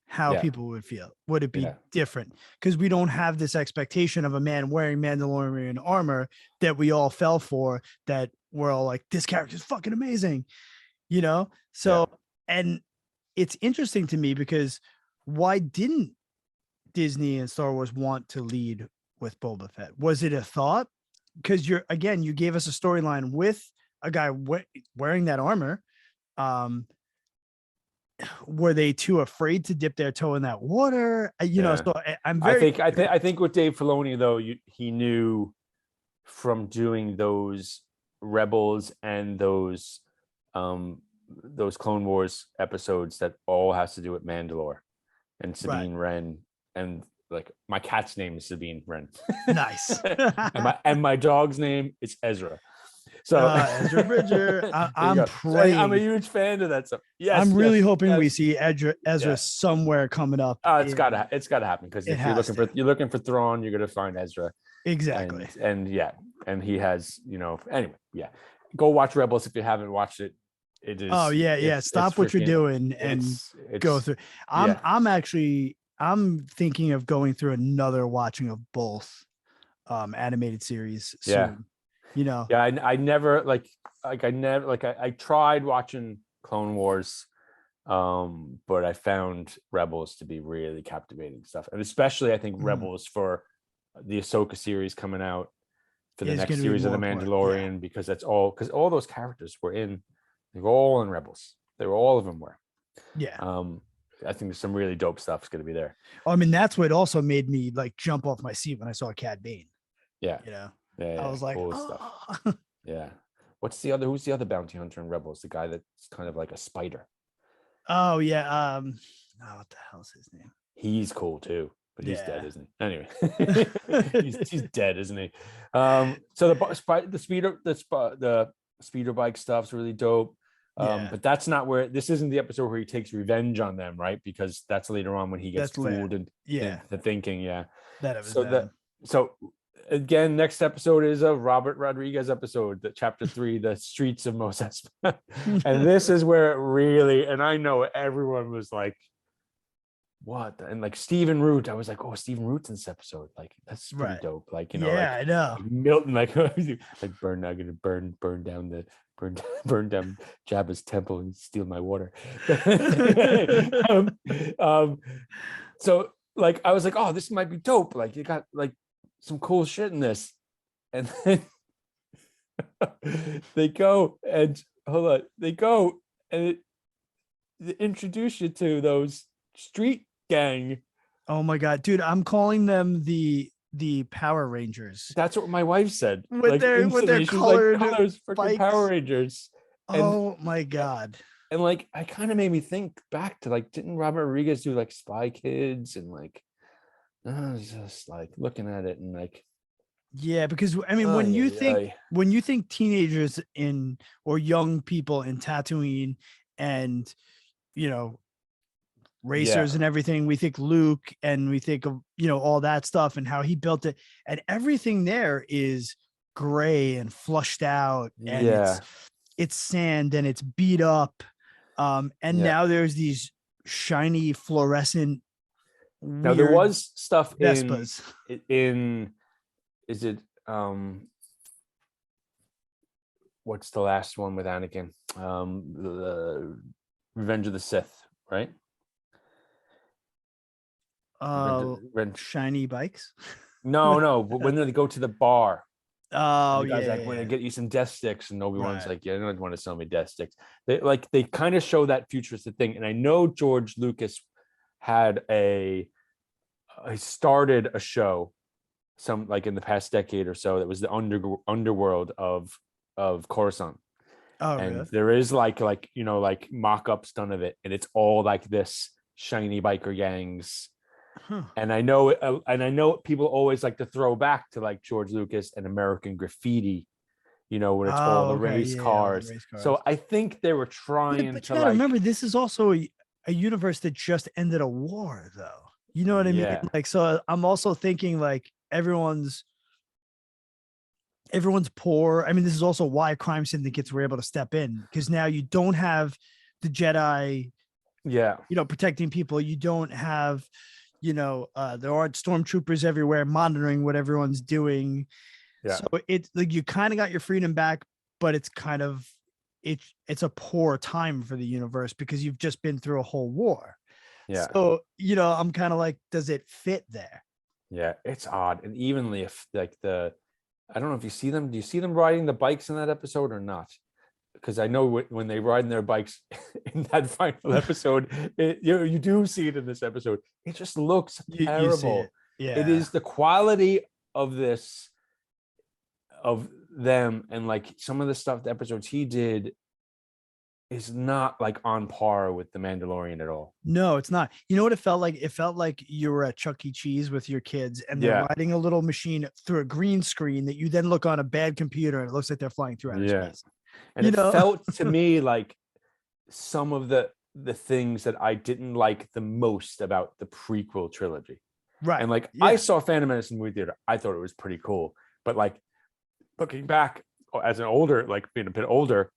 Speaker 1: how people would feel. Would it be different? Because we don't have this expectation of a man wearing Mandalorian armor that we all fell for, that we're all like, this character is fucking amazing, So, and it's interesting to me because why didn't Disney and Star Wars want to lead with Boba Fett? Was it a thought? Because you gave us a storyline with a guy wearing that armor. Were they too afraid to dip their toe in that water? So I'm very.
Speaker 2: I think with Dave Filoni though, he knew from doing those Rebels and those Clone Wars episodes that all has to do with Mandalore and Sabine Wren, and like my cat's name is Sabine Wren.
Speaker 1: Nice.
Speaker 2: and my dog's name is Ezra. So
Speaker 1: Ezra Bridger, I'm praying.
Speaker 2: I'm a huge fan of that stuff. Yes,
Speaker 1: I'm really hoping we see Ezra somewhere coming up.
Speaker 2: It's gotta happen, because if you're looking for Thrawn, you're gonna find Ezra.
Speaker 1: Exactly.
Speaker 2: And he has, anyway, go watch Rebels if you haven't watched it. It is.
Speaker 1: Oh yeah. Stop what you're doing and go through. I'm thinking of going through another watching of both animated series soon.
Speaker 2: I never I tried watching Clone Wars, but I found Rebels to be really captivating stuff, and especially I think Rebels for the Ahsoka series coming out for the next series of the Mandalorian, because all those characters were all in Rebels. All of them were. I think there's some really dope stuff is going to be there.
Speaker 1: I mean, that's what also made me like jump off my seat when I saw Cad Bane. I was like,
Speaker 2: cool stuff. Yeah. Who's the other bounty hunter in Rebels? The guy that's kind of like a spider.
Speaker 1: Oh yeah. What the hell's his name?
Speaker 2: He's cool too, but he's dead, isn't he? Anyway, he's dead, isn't he? So the speeder bike stuff's really dope. But that's not this isn't the episode where he takes revenge on them, right? Because that's later on when he gets fooled into thinking, So again, next episode is a Robert Rodriguez episode, the chapter 3, the Streets of Mos Espa. And this is where it really, and I know everyone was like, what? And like Stephen Root, I was like, oh, Stephen Root's in this episode. Like, that's pretty dope. Like,
Speaker 1: I know.
Speaker 2: Like Milton, like I'm gonna burn down Jabba's temple and steal my water. So like I was like, oh, this might be dope. Like you got like some cool shit in this. And then they go and they introduce you to those street gang
Speaker 1: Oh my God, dude, I'm calling them the Power Rangers.
Speaker 2: That's what my wife said.
Speaker 1: With
Speaker 2: Like
Speaker 1: their
Speaker 2: instantly, she's like,
Speaker 1: colored
Speaker 2: "Colors, freaking Power
Speaker 1: bikes.
Speaker 2: Rangers." And
Speaker 1: Oh my God.
Speaker 2: and like, I kind of made me think back to like, didn't Robert Rodriguez do like Spy Kids and like, I was just like looking at it and like,
Speaker 1: Yeah, because I mean, when you think teenagers in or young people in Tatooine and you know
Speaker 2: yeah,
Speaker 1: racers and everything, we think Luke and we think of all that stuff and how he built it, and everything there is gray and flushed out, and
Speaker 2: yeah,
Speaker 1: it's sand and it's beat up, and
Speaker 2: yeah.
Speaker 1: now there's these shiny fluorescent
Speaker 2: Now there
Speaker 1: weird
Speaker 2: was stuff
Speaker 1: Vespas.
Speaker 2: in is it what's the last one with Anakin? The Revenge of the Sith, right?
Speaker 1: Shiny bikes.
Speaker 2: No, but when they go to the bar,
Speaker 1: Oh,
Speaker 2: the guy's like, "When I get you some death sticks," and Obi-Wan's like, "Yeah, I don't want to sell me death sticks." They kind of show that futuristic thing, and I know George Lucas had he started a show some like in the past decade or so that was the underworld of Coruscant.
Speaker 1: Oh,
Speaker 2: And
Speaker 1: really?
Speaker 2: there is like like mock-ups done of it, and it's all like this shiny biker gangs.
Speaker 1: Huh.
Speaker 2: And I know people always like to throw back to like George Lucas and American Graffiti, when it's all the race cars.
Speaker 1: Race cars.
Speaker 2: So I think they were trying
Speaker 1: but
Speaker 2: to
Speaker 1: you gotta
Speaker 2: like
Speaker 1: remember, this is also a universe that just ended a war, though. You know what I mean? Like, so I'm also thinking like everyone's poor. I mean, this is also why crime syndicates were able to step in, because now you don't have the Jedi, protecting people. You don't have, there aren't stormtroopers everywhere monitoring what everyone's doing. Yeah. So it's like you kind of got your freedom back, but it's kind of it's a poor time for the universe because you've just been through a whole war. Yeah. So, I'm kind of like, does it fit there?
Speaker 2: Yeah, it's odd. And evenly, if like I don't know if you see them. Do you see them riding the bikes in that episode or not? Because I know when they ride in their bikes in that final episode, you do see it in this episode. It just looks terrible.
Speaker 1: Yeah,
Speaker 2: it is the quality of them, and like some of the episodes he did is not like on par with The Mandalorian at all.
Speaker 1: No, it's not. You know what it felt like? It felt like you were at Chuck E. Cheese with your kids and they're riding a little machine through a green screen that you then look on a bad computer and it looks like they're flying through outer space.
Speaker 2: And it felt to me like some of the things that I didn't like the most about the prequel trilogy.
Speaker 1: Right.
Speaker 2: And like, I saw Phantom Menace in the movie theater. I thought it was pretty cool. But like looking back as an older, like being a bit older,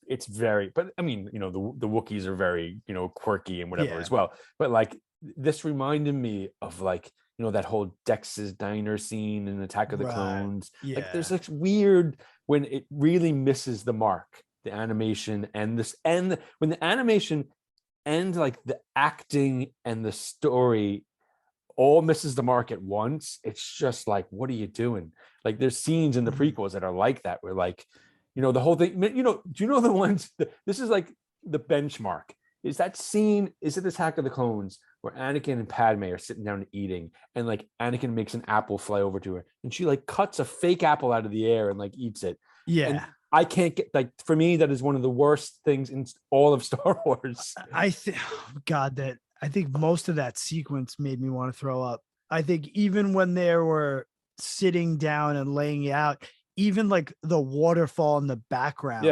Speaker 2: it's very, but I mean, the Wookiees are very, quirky and whatever as well. But like, this reminded me of like, that whole Dex's Diner scene in Attack of the Clones. Yeah. Like there's like weird when it really misses the mark, the animation and when the animation and like the acting and the story all misses the mark at once. It's just like, what are you doing? Like there's scenes in the prequels that are like that, where like, the whole thing, do you know the ones this is like the benchmark is that scene is it Attack of the Clones where Anakin and Padme are sitting down and eating, and like Anakin makes an apple fly over to her and she like cuts a fake apple out of the air and like eats it.
Speaker 1: Yeah.
Speaker 2: And I can't get, like, for me, that is one of the worst things in all of Star Wars.
Speaker 1: I think most of that sequence made me want to throw up. I think even when they were sitting down and laying it out, even like the waterfall in the background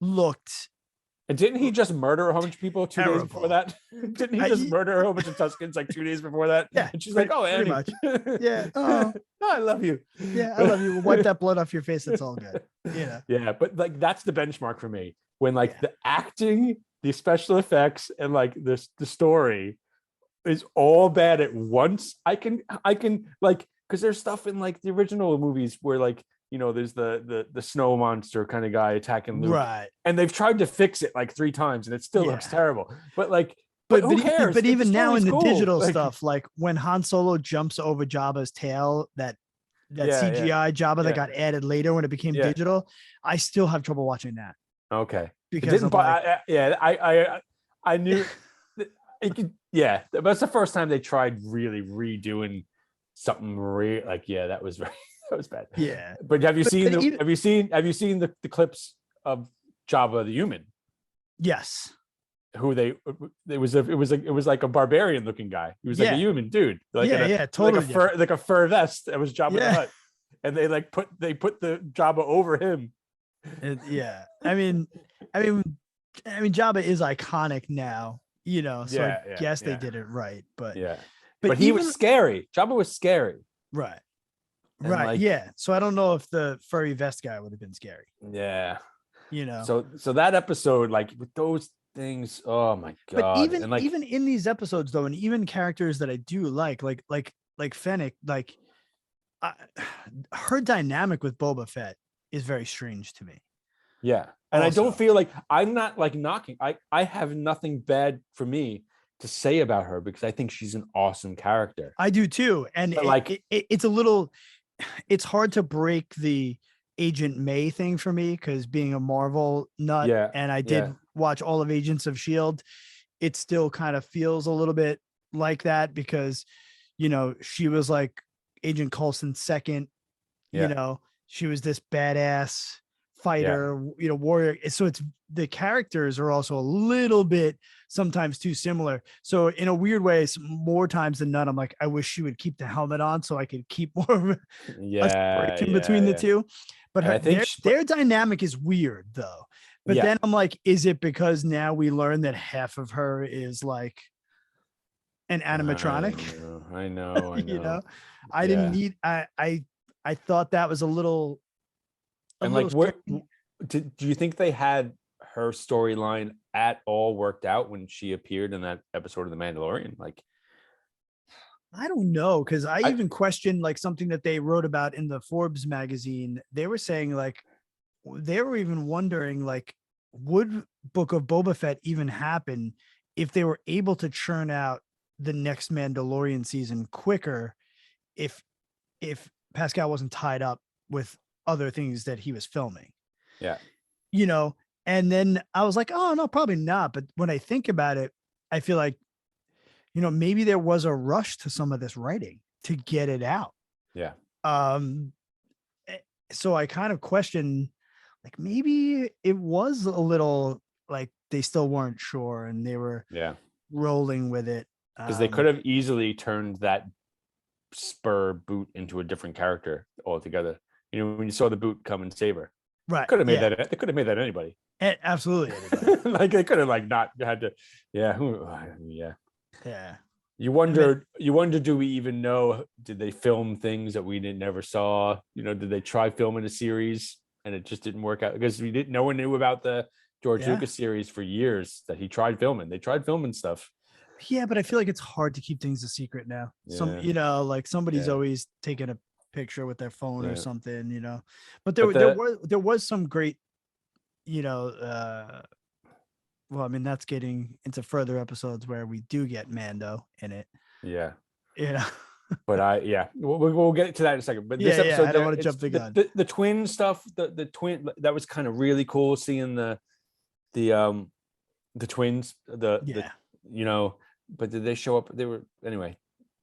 Speaker 1: looked.
Speaker 2: And didn't he just murder a whole bunch of people 2 days before that? Didn't he just murder a whole bunch of Tuskens like 2 days before that?
Speaker 1: Yeah.
Speaker 2: And she's like, "Oh, Annie."
Speaker 1: Much. Yeah. Oh,
Speaker 2: I love you.
Speaker 1: Yeah, I love you. Wipe that blood off your face. It's all good. Yeah.
Speaker 2: Yeah, but like that's the benchmark for me. When like the acting, the special effects, and like the story is all bad at once. I can like, because there's stuff in like the original movies where like, there's the snow monster kind of guy attacking Luke,
Speaker 1: right?
Speaker 2: And they've tried to fix it like 3 times, and it still looks terrible. But like, but who cares?
Speaker 1: But even now in the digital stuff, like when Han Solo jumps over Jabba's tail, that CGI Jabba that got added later when it became digital, I still have trouble watching that.
Speaker 2: Okay,
Speaker 1: because
Speaker 2: I knew. That's the first time they tried really redoing something that was that was bad.
Speaker 1: Yeah.
Speaker 2: But have you seen the clips of Jabba the human?
Speaker 1: Yes.
Speaker 2: It was like a barbarian looking guy. He was like a human dude.
Speaker 1: Totally.
Speaker 2: Like a fur vest that was Jabba the Hutt. And they put the Jabba over him.
Speaker 1: I mean Jabba is iconic now, so I guess they did it right, but
Speaker 2: he was scary. Jabba was scary.
Speaker 1: Right. Right. So I don't know if the furry vest guy would have been scary.
Speaker 2: Yeah.
Speaker 1: So
Speaker 2: that episode, like with those things, oh my god.
Speaker 1: But even in these episodes though, and even characters that I do like Fennec, her dynamic with Boba Fett is very strange to me.
Speaker 2: Yeah. And also, I don't feel like I'm not like knocking. I have nothing bad for me to say about her because I think she's an awesome character.
Speaker 1: I do too. And it's hard to break the Agent May thing for me because being a Marvel nut, and I did watch all of Agents of S.H.I.E.L.D., it still kind of feels a little bit like that because, she was like Agent Coulson's second, she was this badass fighter, warrior. So it's the characters are also a little bit sometimes too similar. So in a weird way, more times than not, I'm like, I wish she would keep the helmet on so I could keep more of a separation between the two. But their dynamic is weird though. But then I'm like, is it because now we learn that half of her is like an animatronic?
Speaker 2: I know.
Speaker 1: I didn't need. I thought that was a little.
Speaker 2: And like, do you think they had her storyline at all worked out when she appeared in that episode of The Mandalorian? Like,
Speaker 1: I don't know, because I even questioned like something that they wrote about in the Forbes magazine. They were saying like they were even wondering like, would Book of Boba Fett even happen if they were able to churn out the next Mandalorian season quicker if Pascal wasn't tied up with other things that he was filming. And then I was like, oh no, probably not. But when I think about it, I feel like, maybe there was a rush to some of this writing to get it out. So I kind of question, like, maybe it was a little like they still weren't sure and they were rolling with it.
Speaker 2: Because they could have easily turned that spur boot into a different character altogether. When you saw the boot come and save her, right? Could have made that. They could have made that anybody.
Speaker 1: Absolutely.
Speaker 2: Like they could have like not had to. Yeah. You wonder. Do we even know? Did they film things that we never saw? Did they try filming a series and it just didn't work out because no one knew about the George Lucas series for years that he tried filming. They tried filming stuff.
Speaker 1: Yeah, but I feel like it's hard to keep things a secret now. Like somebody's always taking a picture with their phone or something, but there was some great, well, I mean, that's getting into further episodes where we do get Mando in it.
Speaker 2: But we'll get to that in a second. But this episode,
Speaker 1: I don't want to jump the gun.
Speaker 2: The twin stuff, the twin, that was kind of really cool seeing the twins, but did they show up? They were, anyway,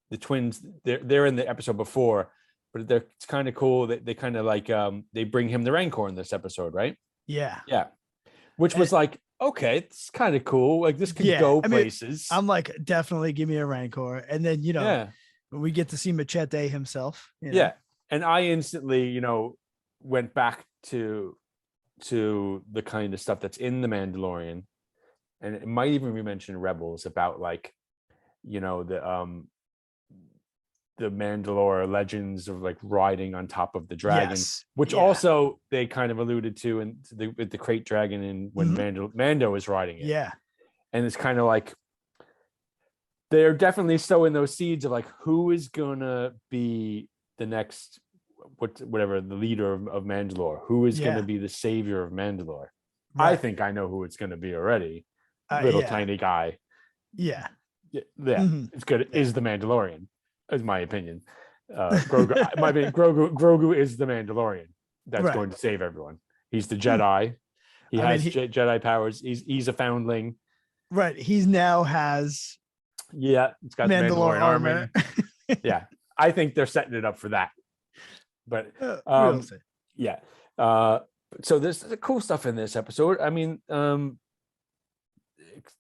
Speaker 2: the twins, they're in the episode before, but it's kind of cool that they kind of like, they bring him the Rancor in this episode, right?
Speaker 1: Yeah.
Speaker 2: Which was like, okay, it's kind of cool. Like this could go places.
Speaker 1: I'm like, definitely give me a Rancor. And then, we get to see Machete himself.
Speaker 2: And I instantly, went back to the kind of stuff that's in The Mandalorian. And it might even be mentioned Rebels about like, the Mandalore legends of like riding on top of the dragon, which also they kind of alluded to with the crate dragon and when Mando is riding it. And it's kind of like they're definitely sowing those seeds of like who is gonna be the next whatever the leader of Mandalore, who is gonna be the savior of Mandalore. I think I know who it's gonna be already. Little tiny guy. It's good. Is the Mandalorian, is my opinion. Grogu is the Mandalorian that's going to save everyone. He's the Jedi. He has Jedi powers. He's a foundling.
Speaker 1: Right. He now has
Speaker 2: Yeah, it's got
Speaker 1: Mandalorian armor.
Speaker 2: Yeah, I think they're setting it up for that. But
Speaker 1: we'll see.
Speaker 2: Yeah. So there's cool stuff in this episode. I mean,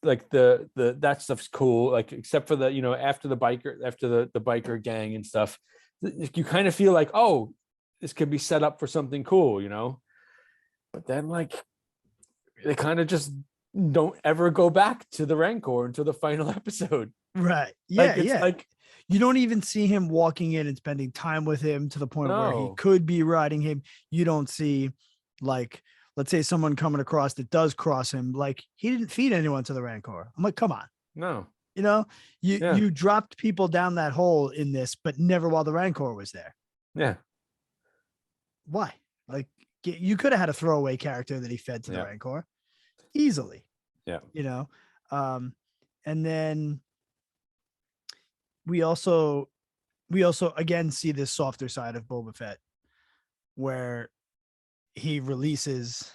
Speaker 2: like the that stuff's cool. Like except for the after the biker gang and stuff, you kind of feel like, oh, this could be set up for something cool, But then like they kind of just don't ever go back to the Rancor until the final episode.
Speaker 1: Right. Yeah. Like you don't even see him walking in and spending time with him to the point where he could be riding him. You don't see, like, let's say someone coming across that does cross him. Like, he didn't feed anyone to the Rancor. I'm like, come on.
Speaker 2: No.
Speaker 1: You dropped people down that hole in this, but never while the Rancor was there.
Speaker 2: Yeah.
Speaker 1: Why? Like, you could have had a throwaway character that he fed to the Rancor easily.
Speaker 2: Yeah.
Speaker 1: And then we also again see this softer side of Boba Fett where he releases,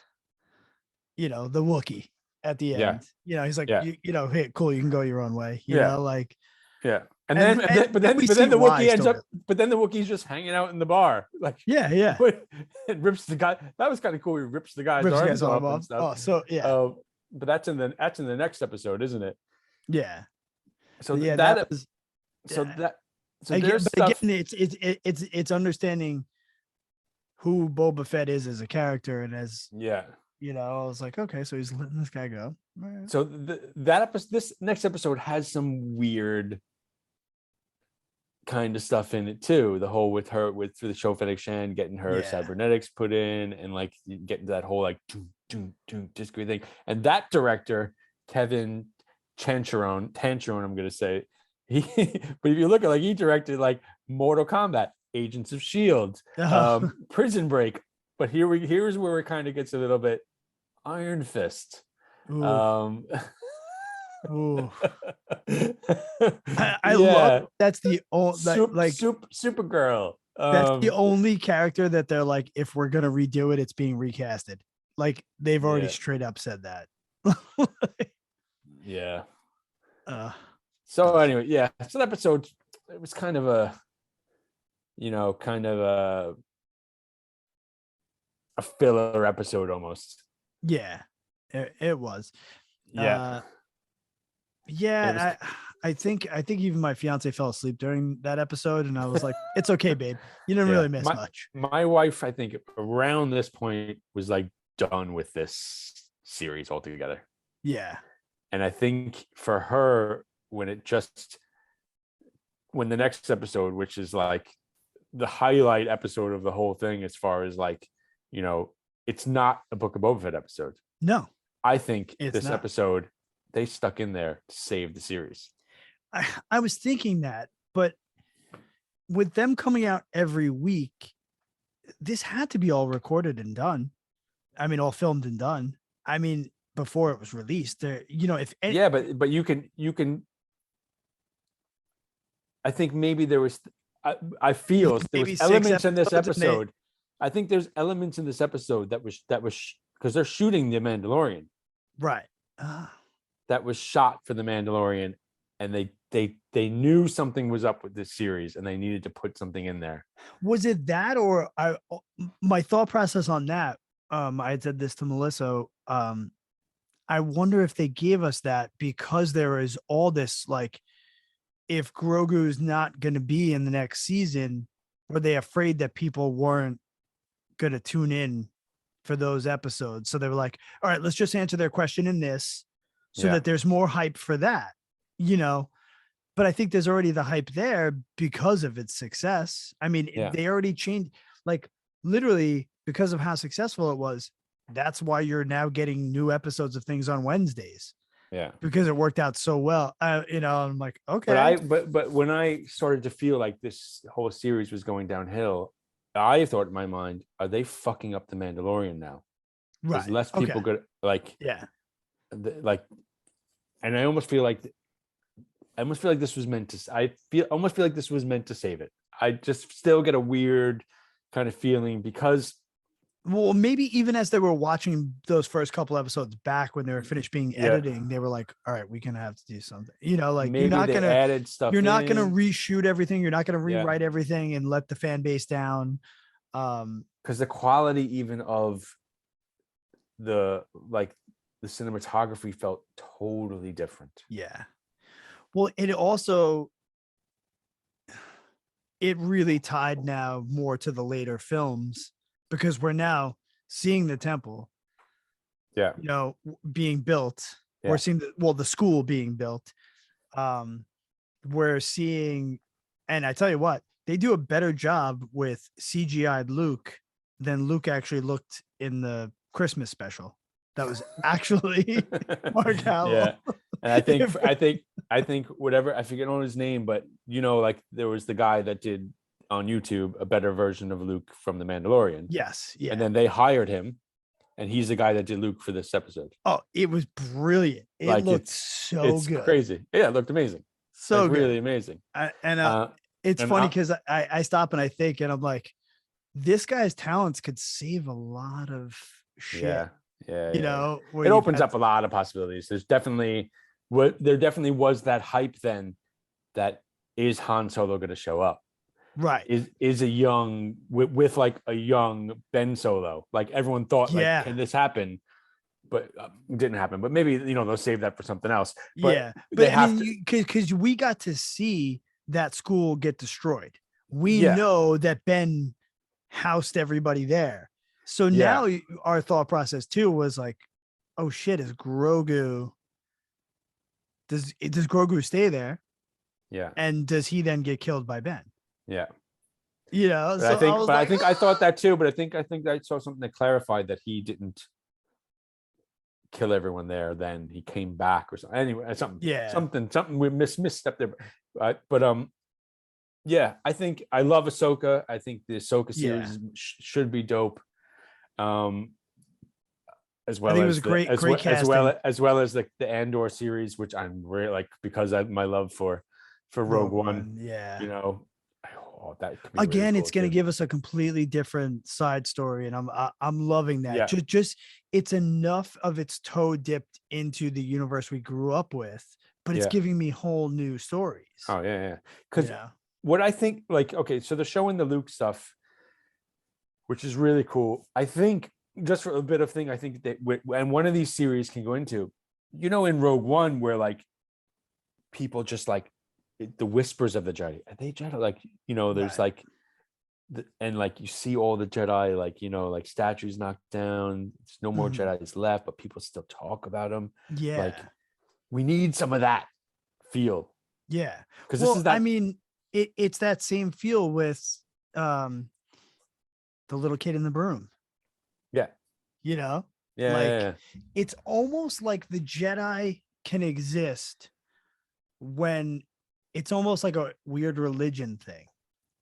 Speaker 1: the Wookiee at the end. He's like, hey, cool, you can go your own way. You know, like,
Speaker 2: yeah. But then the Wookiee ends up, but then the Wookiee's just hanging out in the bar, like, and rips the guy. That was kind of cool. He rips the guy's arms off and stuff.
Speaker 1: Oh, so yeah.
Speaker 2: But that's in the next episode, isn't it?
Speaker 1: Yeah.
Speaker 2: So
Speaker 1: it's understanding who Boba Fett is as a character and as I was like, okay, so he's letting this guy go. Right.
Speaker 2: So this next episode has some weird kind of stuff in it too. The whole with through the show Fennec Shan getting her cybernetics put in and like getting that whole like just great thing. And that director, Kevin Tancharoen, I'm gonna say, but if you look at, like, he directed like Mortal Kombat, Agents of Shield, Prison Break, but here's where it kind of gets a little bit Iron Fist.
Speaker 1: Ooh. Ooh. I love that's the only
Speaker 2: Supergirl.
Speaker 1: That's the only character that they're like, if we're gonna redo it, it's being recasted. Like, they've already straight up said that.
Speaker 2: Yeah. So anyway, so the episode, it was kind of a filler episode almost.
Speaker 1: Yeah, it was.
Speaker 2: Yeah.
Speaker 1: I think even my fiance fell asleep during that episode, and I was like, it's okay, babe. You didn't really miss much.
Speaker 2: My wife, I think around this point, was like done with this series altogether.
Speaker 1: Yeah.
Speaker 2: And I think for her, when the next episode, which is like the highlight episode of the whole thing, as far as like, it's not a Book of Boba Fett episode.
Speaker 1: No.
Speaker 2: I think this episode, they stuck in there to save the series.
Speaker 1: I was thinking that, but with them coming out every week, this had to be all recorded and done. I mean, all filmed and done. I mean, before it was released, there,
Speaker 2: but you can. I think maybe there was. I feel there was elements in this episode. I think there's elements in this episode that was because they're shooting The Mandalorian,
Speaker 1: right?
Speaker 2: That was shot for The Mandalorian, and they knew something was up with this series, and they needed to put something in there.
Speaker 1: Was it that, or my thought process on that? I had said this to Melissa. I wonder if they gave us that because there is all this, like, if Grogu's not going to be in the next season, were they afraid that people weren't going to tune in for those episodes? So they were like, all right, let's just answer their question in this so that there's more hype for that, but I think there's already the hype there because of its success. I mean, they already changed, like, literally because of how successful it was. That's why you're now getting new episodes of things on Wednesdays.
Speaker 2: Yeah.
Speaker 1: Because it worked out so well. I'm like, okay.
Speaker 2: But when I started to feel like this whole series was going downhill, I thought in my mind, are they fucking up The Mandalorian now?
Speaker 1: Right.
Speaker 2: There's less people good, like, and I almost feel like this was meant to. I almost feel like this was meant to save it. I just still get a weird kind of feeling because
Speaker 1: well, maybe even as they were watching those first couple episodes back when they were finished being editing, they were like, all right, we're going to have to do something, like
Speaker 2: maybe added stuff.
Speaker 1: You're not going to reshoot everything. You're not going to rewrite
Speaker 2: Yeah.
Speaker 1: everything and let the fan base down.
Speaker 2: Because the quality even of the cinematography felt totally different.
Speaker 1: Yeah. Well, it really tied now more to the later films because we're now seeing the temple, being built. We're seeing the school being built. We're seeing, and I tell you what, they do a better job with CGI'd Luke than Luke actually looked in the Christmas special. That was actually Mark Hamill.
Speaker 2: Yeah. And I think whatever, I forget on his name, but like there was the guy that did on YouTube a better version of Luke from The Mandalorian.
Speaker 1: Yes. Yeah.
Speaker 2: And then they hired him, and he's the guy that did Luke for this episode.
Speaker 1: Oh, it was brilliant. It looked so good.
Speaker 2: It's crazy. Yeah, it looked amazing.
Speaker 1: So good.
Speaker 2: Really amazing.
Speaker 1: It's funny because I stop and I think, and I'm like, this guy's talents could save a lot of shit.
Speaker 2: Yeah.
Speaker 1: It
Speaker 2: opens up a lot of possibilities. There definitely was that hype then that is Han Solo going to show up?
Speaker 1: Right.
Speaker 2: Is a young with like a young Ben Solo. Like everyone thought, like, can this happen? But it didn't happen. But maybe they'll save that for something else. But
Speaker 1: but I mean, because we got to see that school get destroyed. We know that Ben housed everybody there. So now our thought process too was like, oh shit, does Grogu stay there? Yeah. And does he then get killed by Ben?
Speaker 2: Yeah.
Speaker 1: So
Speaker 2: I thought that too, but I think I saw something that clarified that he didn't kill everyone there, then he came back or something. Anyway, something we misstep there. But I think I love Ahsoka. I think the Ahsoka series should be dope. As well as the Andor series, which I'm really like because of my love for Rogue One. That could be
Speaker 1: again,
Speaker 2: really cool
Speaker 1: it's going to give us a completely different side story, and I'm loving that. Just it's enough of its toe dipped into the universe we grew up with, but it's giving me whole new stories.
Speaker 2: Oh yeah. Because what I think, like, okay, so they're showing the Luke stuff, which is really cool. I think just for a bit of thing, I think that and one of these series can go into, in Rogue One, where like people just like the whispers of the Jedi. Are they Jedi? Like, there's like, and like you see all the Jedi, like, like statues knocked down. There's no more Jedi's left, but people still talk about them.
Speaker 1: Yeah.
Speaker 2: Like, we need some of that feel.
Speaker 1: Yeah.
Speaker 2: Because this is that.
Speaker 1: I mean, it's that same feel with the little kid in the broom.
Speaker 2: Yeah.
Speaker 1: It's almost like the Jedi can exist when it's almost like a weird religion thing.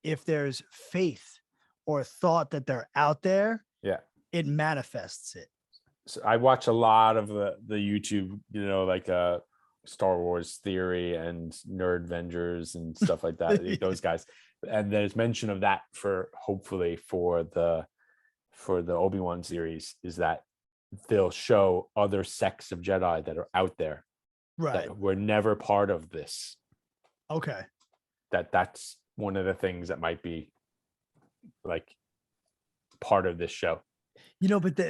Speaker 1: If there's faith or thought that they're out there, it manifests it.
Speaker 2: So I watch a lot of the YouTube, like Star Wars Theory and Nerd Vengers and stuff like that. Those guys, and there's mention of that hopefully for the Obi-Wan series, is that they'll show other sects of Jedi that are out there, that were never part of this.
Speaker 1: Okay.
Speaker 2: That's one of the things that might be like part of this show.
Speaker 1: But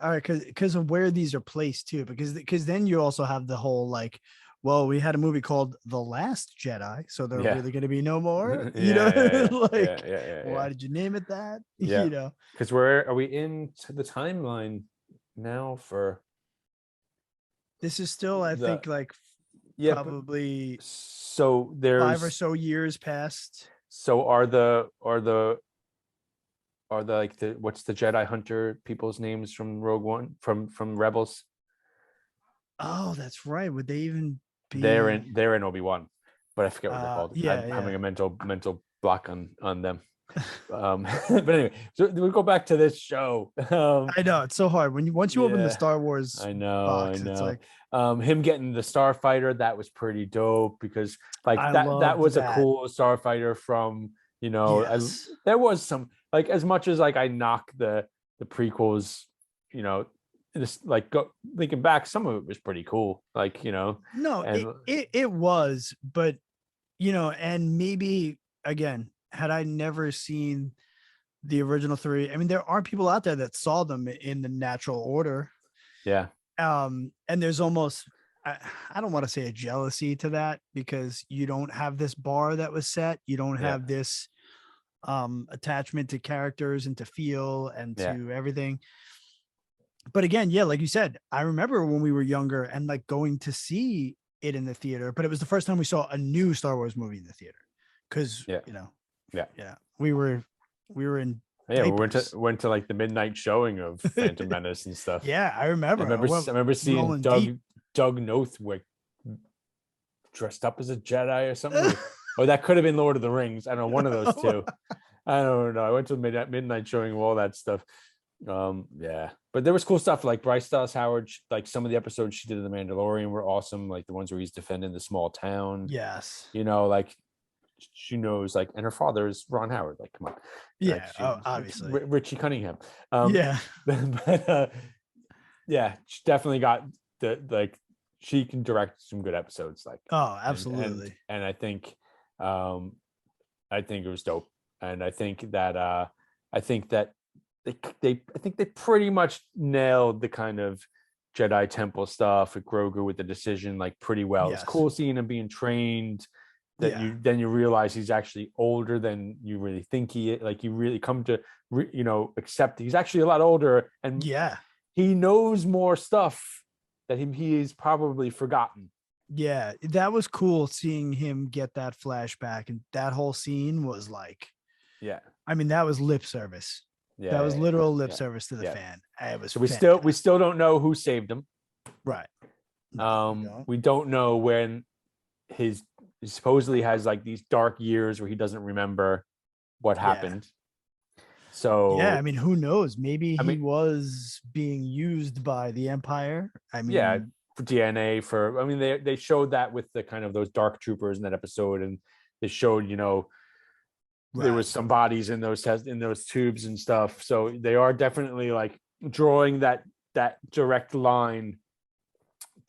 Speaker 1: all right, because of where these are placed too, because then you also have the whole like, well, we had a movie called The Last Jedi, so there really going to be no more. Why did you name it that?
Speaker 2: Because are we in the timeline now for?
Speaker 1: This is still, I think, like probably.
Speaker 2: So there's
Speaker 1: 5 or so years past.
Speaker 2: So are the like what's the Jedi Hunter people's names from Rogue One, from Rebels?
Speaker 1: Oh, that's right. Would they even be?
Speaker 2: They're in Obi-Wan, but I forget what they're called. I'm having a mental block on them. But anyway, so we go back to this show.
Speaker 1: I know it's so hard once you open the Star Wars box. It's like
Speaker 2: him getting the starfighter, that was pretty dope, because like that was a cool starfighter from there was some, like, as much as like I knock the the prequels, you know, this like thinking back, some of it was pretty cool. Like, you know,
Speaker 1: no, it was, but you know, and maybe again, had I never seen the original 3, I mean, there are people out there that saw them in the natural order.
Speaker 2: Yeah.
Speaker 1: And there's almost, I don't want to say a jealousy to that, because you don't have this bar that was set. You don't have this attachment to characters and to feel and to everything. But again, yeah, like you said, I remember when we were younger and like going to see it in the theater, but it was the first time we saw a new Star Wars movie in the theater. Cause you know, we were in diapers.
Speaker 2: we went to like the midnight showing of Phantom Menace and stuff.
Speaker 1: Yeah, I remember.
Speaker 2: I remember seeing Doug Northwick dressed up as a Jedi or something. Or that could have been Lord of the Rings. I don't know, one of those two. I don't know. I went to midnight showing of all that stuff. But there was cool stuff like Bryce Dallas Howard. Like some of the episodes she did of The Mandalorian were awesome. Like the ones where he's defending the small town.
Speaker 1: Yes.
Speaker 2: You know, like she knows, like, and her father is Ron Howard. Like, come on.
Speaker 1: Yeah. Like obviously.
Speaker 2: Richie Cunningham.
Speaker 1: Yeah.
Speaker 2: But she definitely got she can direct some good episodes. Like,
Speaker 1: oh, absolutely.
Speaker 2: And I think it was dope. And I think that they pretty much nailed the kind of Jedi Temple stuff with Grogu with the decision like pretty well. Yes. It's cool seeing him being trained. That you realize he's actually older than you really think he is. Like you really come to accept he's actually a lot older, and he knows more stuff that he's probably forgotten.
Speaker 1: Yeah, that was cool seeing him get that flashback, and that whole scene was like, I mean, that was lip service. Yeah, that was literal lip service to the fan. It was. So
Speaker 2: we still don't know who saved him.
Speaker 1: Right.
Speaker 2: We don't know when he supposedly has like these dark years where he doesn't remember what happened. So
Speaker 1: I mean, who knows? Maybe he was being used by the Empire. I mean,
Speaker 2: for DNA. I mean, they showed that with the kind of those dark troopers in that episode, and they showed there was some bodies in those tubes and stuff. So they are definitely like drawing that direct line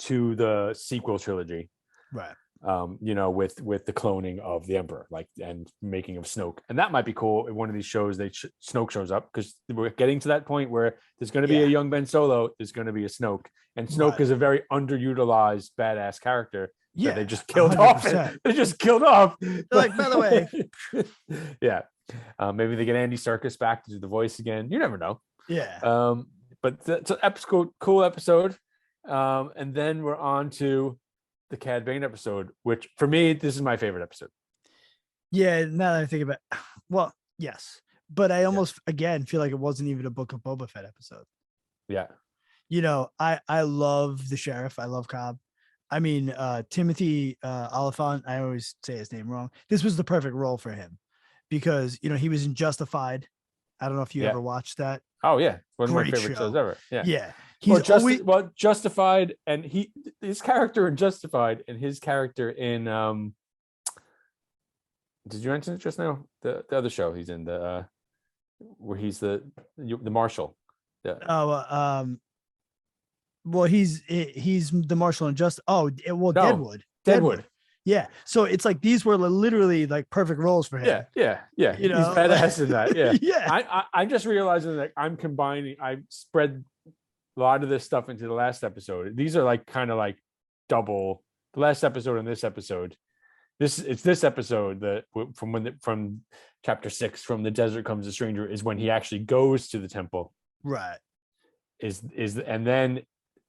Speaker 2: to the sequel trilogy,
Speaker 1: right?
Speaker 2: With the cloning of the Emperor, like, and making of Snoke, and that might be cool. In one of these shows, Snoke shows up, because we're getting to that point where there's going to be a young Ben Solo, there's going to be a Snoke, and Snoke is a very underutilized badass character. Yeah, they just killed 100%. Off. They just killed off.
Speaker 1: They're like, by the way,
Speaker 2: maybe they get Andy Serkis back to do the voice again. You never know.
Speaker 1: Yeah.
Speaker 2: But it's an cool episode. And then we're on to the Cad Bane episode, which for me, this is my favorite episode.
Speaker 1: Yeah, now that I think about it, well, yes, but I almost again feel like it wasn't even a Book of Boba Fett episode.
Speaker 2: Yeah.
Speaker 1: I love the sheriff. I love Cobb. I mean, Timothy Oliphant, I always say his name wrong. This was the perfect role for him because, he was in Justified. I don't know if you ever watched that.
Speaker 2: Oh, yeah. One of my favorite shows ever. Yeah.
Speaker 1: Yeah.
Speaker 2: Justified, and his character in Justified and his character in did you mention it just now? The other show he's in, where he's the marshal.
Speaker 1: Well, he's the marshal and Deadwood. Yeah. So it's like these were literally like perfect roles for him.
Speaker 2: Yeah. He's badass in that. Yeah.
Speaker 1: Yeah.
Speaker 2: I'm just realizing that I spread a lot of this stuff into the last episode. These are like kind of like double the last episode and this episode. This episode that from chapter 6, from the desert comes a stranger, is when he actually goes to the temple.
Speaker 1: Right.
Speaker 2: And then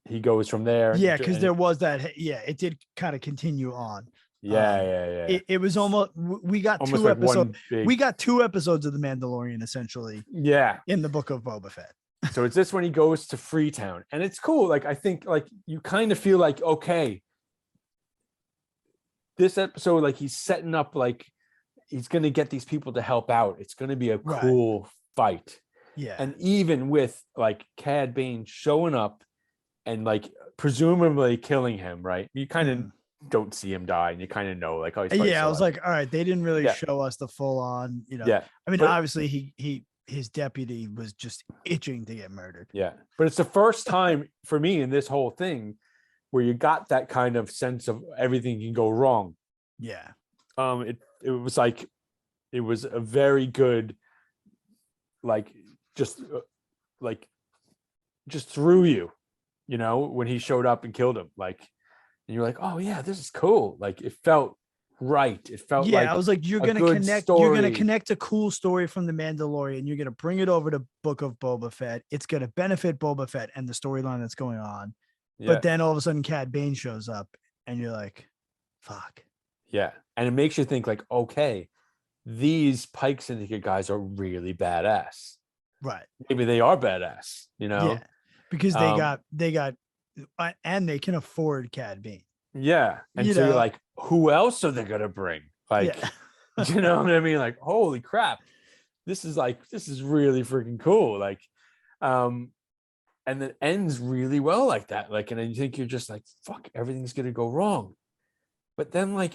Speaker 2: he goes from there.
Speaker 1: Yeah, because there was that. Yeah, it did kind of continue on.
Speaker 2: Yeah.
Speaker 1: It was almost. We got almost 2 like episodes. We got 2 episodes of The Mandalorian essentially.
Speaker 2: Yeah.
Speaker 1: In the Book of Boba Fett.
Speaker 2: So it's this when he goes to Freetown, and it's cool. Like I think, like you kind of feel like, okay, this episode, like he's setting up, like he's gonna get these people to help out. It's gonna be a cool fight.
Speaker 1: Yeah.
Speaker 2: And even with like Cad Bane showing up and like presumably killing him, right? You kind of don't see him die, and you kind of know, like, oh, he's
Speaker 1: I was like, all right, they didn't really show us the full on, I mean, obviously he his deputy was just itching to get murdered.
Speaker 2: Yeah. But it's the first time for me in this whole thing where you got that kind of sense of everything can go wrong.
Speaker 1: Yeah.
Speaker 2: It was like, it was a very good, like, just through you, when he showed up and killed him, like, and you're like, oh yeah, this is cool. Like, it felt right. It felt like,
Speaker 1: I was like, you're gonna connect a cool story from the Mandalorian. You're gonna bring it over to Book of Boba Fett. It's gonna benefit Boba Fett and the storyline that's going on. Yeah. But then all of a sudden Cad Bane shows up and you're like, fuck.
Speaker 2: Yeah. And it makes you think like, okay, these Pike Syndicate guys are really badass.
Speaker 1: Right.
Speaker 2: Maybe they are badass,
Speaker 1: Yeah. Because they got and they can afford Cad Bane.
Speaker 2: Yeah. And so you're like, who else are they gonna bring? Like, you know what I mean? Like, holy crap. This is really freaking cool. Like, and it ends really well like that. Like, and then you think you're just like, fuck, everything's gonna go wrong. But then like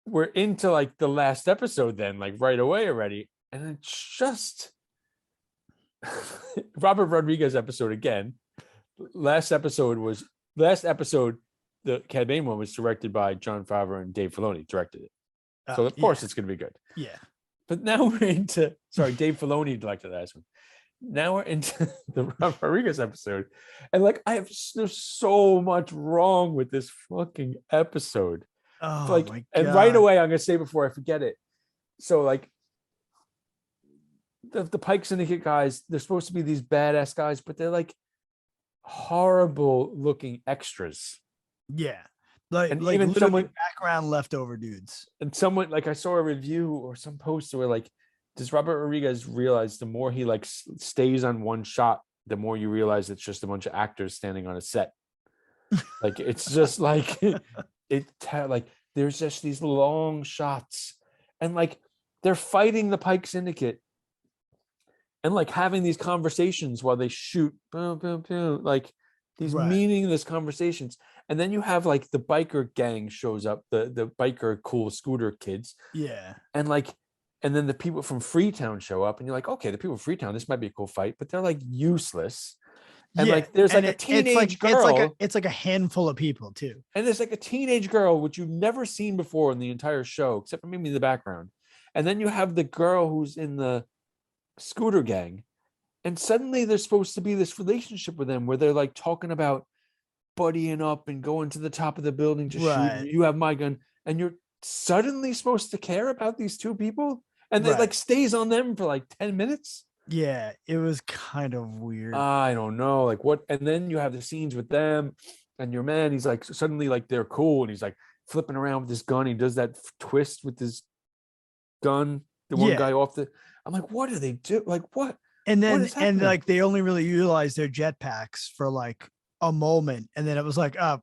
Speaker 2: we're into like the last episode then, like right away already. And it's just Robert Rodriguez episode again. Last episode, the Cad Bane one was directed by Jon Favreau and Dave Filoni directed it. So of course it's gonna be good.
Speaker 1: Yeah.
Speaker 2: But now we're into Dave Filoni directed the last one. Now we're into the Robert Rodriguez episode. And like there's so much wrong with this fucking episode.
Speaker 1: Oh
Speaker 2: like,
Speaker 1: my God.
Speaker 2: And right away, I'm gonna say before I forget it. So like the Pike Syndicate guys, they're supposed to be these badass guys, but they're like horrible looking extras.
Speaker 1: Yeah. Like
Speaker 2: even someone
Speaker 1: background leftover dudes.
Speaker 2: And someone, like, I saw a review or some post where like, does Robert Rodriguez realize the more he like stays on one shot, the more you realize it's just a bunch of actors standing on a set? Like, it's just like like there's just these long shots, and like they're fighting the Pike Syndicate and like having these conversations while they shoot, boom, boom, boom, like these meaningless conversations. And then you have like the biker gang shows up, the biker cool scooter kids.
Speaker 1: Yeah.
Speaker 2: And then the people from Freetown show up, and you're like, okay, the people from Freetown, this might be a cool fight, but they're like useless. And like there's like a teenage girl.
Speaker 1: It's like a handful of people too.
Speaker 2: And there's like a teenage girl, which you've never seen before in the entire show, except for maybe the background. And then you have the girl who's in the scooter gang. And suddenly there's supposed to be this relationship with them where they're like talking about buddying up and going to the top of the building to shoot. You have my gun. And you're suddenly supposed to care about these two people. And they like stays on them for like 10 minutes.
Speaker 1: Yeah, it was kind of weird.
Speaker 2: I don't know, like what. And then you have the scenes with them, and your man, he's like suddenly like they're cool, and he's like flipping around with this gun. He does that twist with his gun. The one guy off the. I'm like, what do they do? Like what?
Speaker 1: And then like they only really utilize their jetpacks for like a moment, and then it was like, oh,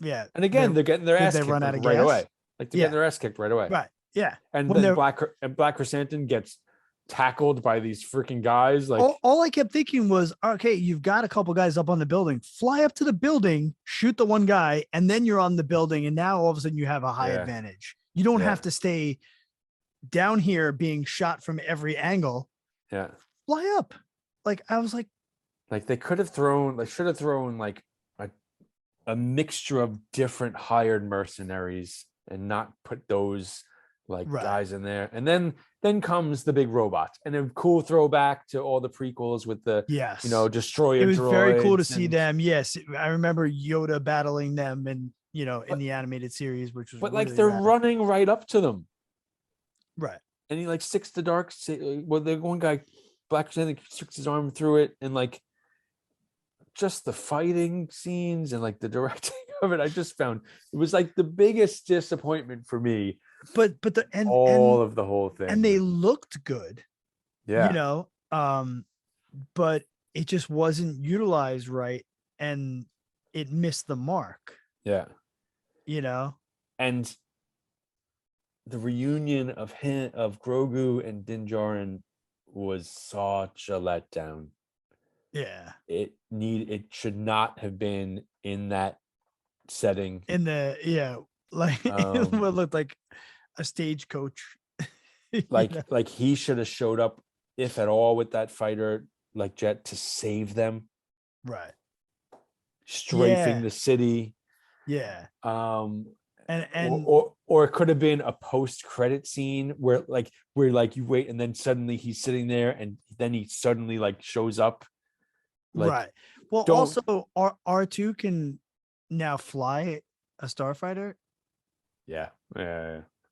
Speaker 1: yeah.
Speaker 2: And again, they're getting their ass kicked right away. Like they're getting their ass kicked right away.
Speaker 1: Right. Yeah.
Speaker 2: And then Black Chrysanthemum gets tackled by these freaking guys. Like
Speaker 1: all I kept thinking was, okay, you've got a couple guys up on the building, fly up to the building, shoot the one guy, and then you're on the building, and now all of a sudden you have a high advantage. You don't have to stay down here being shot from every angle.
Speaker 2: Yeah.
Speaker 1: Fly up. Like I was like
Speaker 2: they should have thrown like a mixture of different hired mercenaries and not put those like guys in there. And then comes the big robot, and a cool throwback to all the prequels with the destroyer. It was
Speaker 1: very cool to see them. Yes, I remember Yoda battling them, and in the animated series, which was
Speaker 2: like they're running right up to them,
Speaker 1: right?
Speaker 2: And he like sticks the the one guy, Black Chrysanthemum, sticks his arm through it, and like just the fighting scenes and like the directing of it, I just found it was like the biggest disappointment for me.
Speaker 1: But of
Speaker 2: the whole thing,
Speaker 1: and they looked good, but it just wasn't utilized right, and it missed the mark.
Speaker 2: Yeah,
Speaker 1: and
Speaker 2: the reunion of Grogu and Din Djarin was such a letdown.
Speaker 1: Yeah,
Speaker 2: it should not have been in that setting.
Speaker 1: In the it looked like a stagecoach.
Speaker 2: Like he should have showed up if at all, with that fighter like jet to save them.
Speaker 1: Right.
Speaker 2: Strafing the city.
Speaker 1: Yeah.
Speaker 2: And or it could have been a post-credit scene where you wait and then suddenly he's sitting there and then he suddenly like shows up. Like,
Speaker 1: right. Well, also R2 can now fly a starfighter.
Speaker 2: Yeah.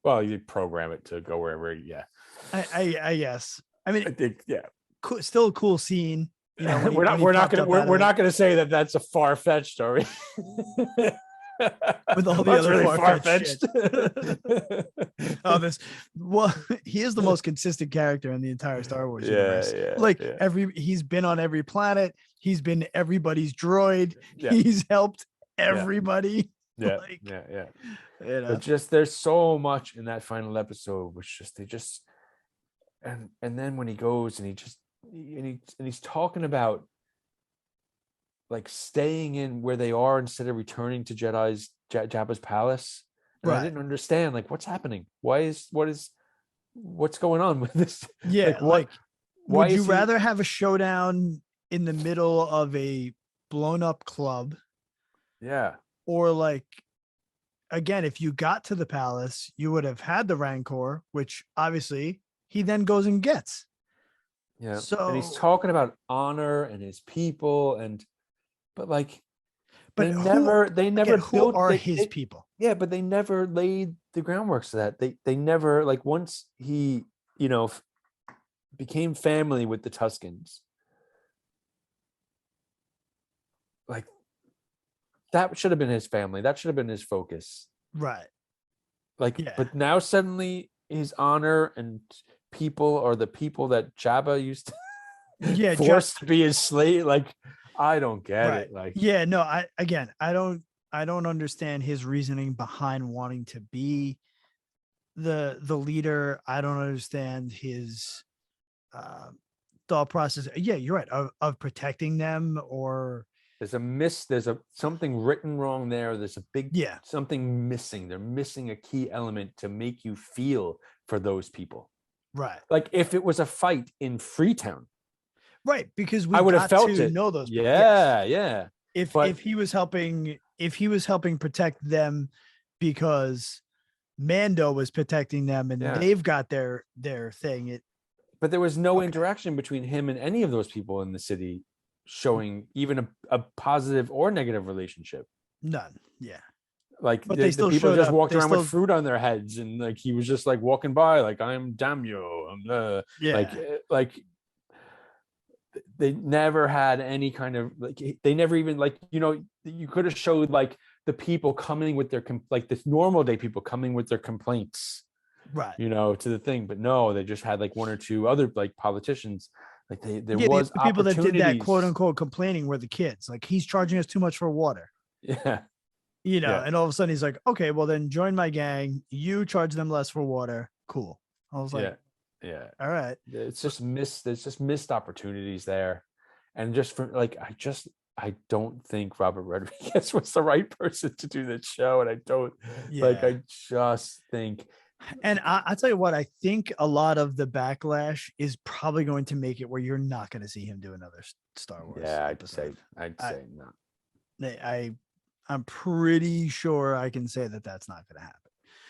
Speaker 2: Well, you program it to go wherever. Yeah.
Speaker 1: I guess. I mean,
Speaker 2: I think,
Speaker 1: still a cool scene. You know,
Speaker 2: we're not gonna say that that's a far-fetched story.
Speaker 1: With all the other really far-fetched. He is the most consistent character in the entire Star Wars universe. He's been on every planet. He's been everybody's droid. Yeah. He's helped everybody.
Speaker 2: Yeah. You know. But just there's so much in that final episode, which and then when he goes and he's talking about like staying in where they are instead of returning to Jabba's palace. And I didn't understand, like, what's happening? What's going on with this?
Speaker 1: Yeah. Would you rather have a showdown in the middle of a blown up club?
Speaker 2: Yeah.
Speaker 1: Or like, again, if you got to the palace, you would have had the Rancor, which obviously he then goes and gets.
Speaker 2: Yeah. And he's talking about honor and his people they never
Speaker 1: built his people.
Speaker 2: Yeah, but they never laid the groundwork for that. They never, like, once he, became family with the Tuskens, like, that should have been his family. That should have been his focus.
Speaker 1: Right.
Speaker 2: But now suddenly his honor and people are the people that Jabba used to forced to be his slave. Like, I don't get it. Like,
Speaker 1: I don't understand his reasoning behind wanting to be the leader. I don't understand his thought process. Yeah, you're right. Of protecting them, or
Speaker 2: there's something written wrong there. There's a big something missing. They're missing a key element to make you feel for those people.
Speaker 1: Right.
Speaker 2: Like if it was a fight in Freetown.
Speaker 1: Right, because
Speaker 2: I would have felt it.
Speaker 1: Know those people.
Speaker 2: Yeah.
Speaker 1: If he was helping protect them because Mando was protecting them and they've got their thing.
Speaker 2: But there was no interaction between him and any of those people in the city showing even a positive or negative relationship.
Speaker 1: None. Yeah.
Speaker 2: Like, but the people just walked around with fruit on their heads, and like he was just like walking by, like, I'm Damio. Like they never had any kind of, like, they never even, like, you could have showed like the people coming with their like this normal day people coming with their complaints,
Speaker 1: right?
Speaker 2: To the thing, but no, they just had like one or two other like politicians. Like there was
Speaker 1: the people that did that quote unquote complaining were the kids. Like, he's charging us too much for water.
Speaker 2: Yeah.
Speaker 1: And all of a sudden he's like, okay, well then join my gang. You charge them less for water. Cool. I was like,
Speaker 2: yeah.
Speaker 1: All right.
Speaker 2: There's just missed opportunities there. And just for like, I don't think Robert Rodriguez was the right person to do this show. And I just think.
Speaker 1: And I'll tell you what, I think a lot of the backlash is probably going to make it where you're not going to see him do another Star Wars.
Speaker 2: Yeah, I'd say no.
Speaker 1: I'm pretty sure I can say that that's not going to happen.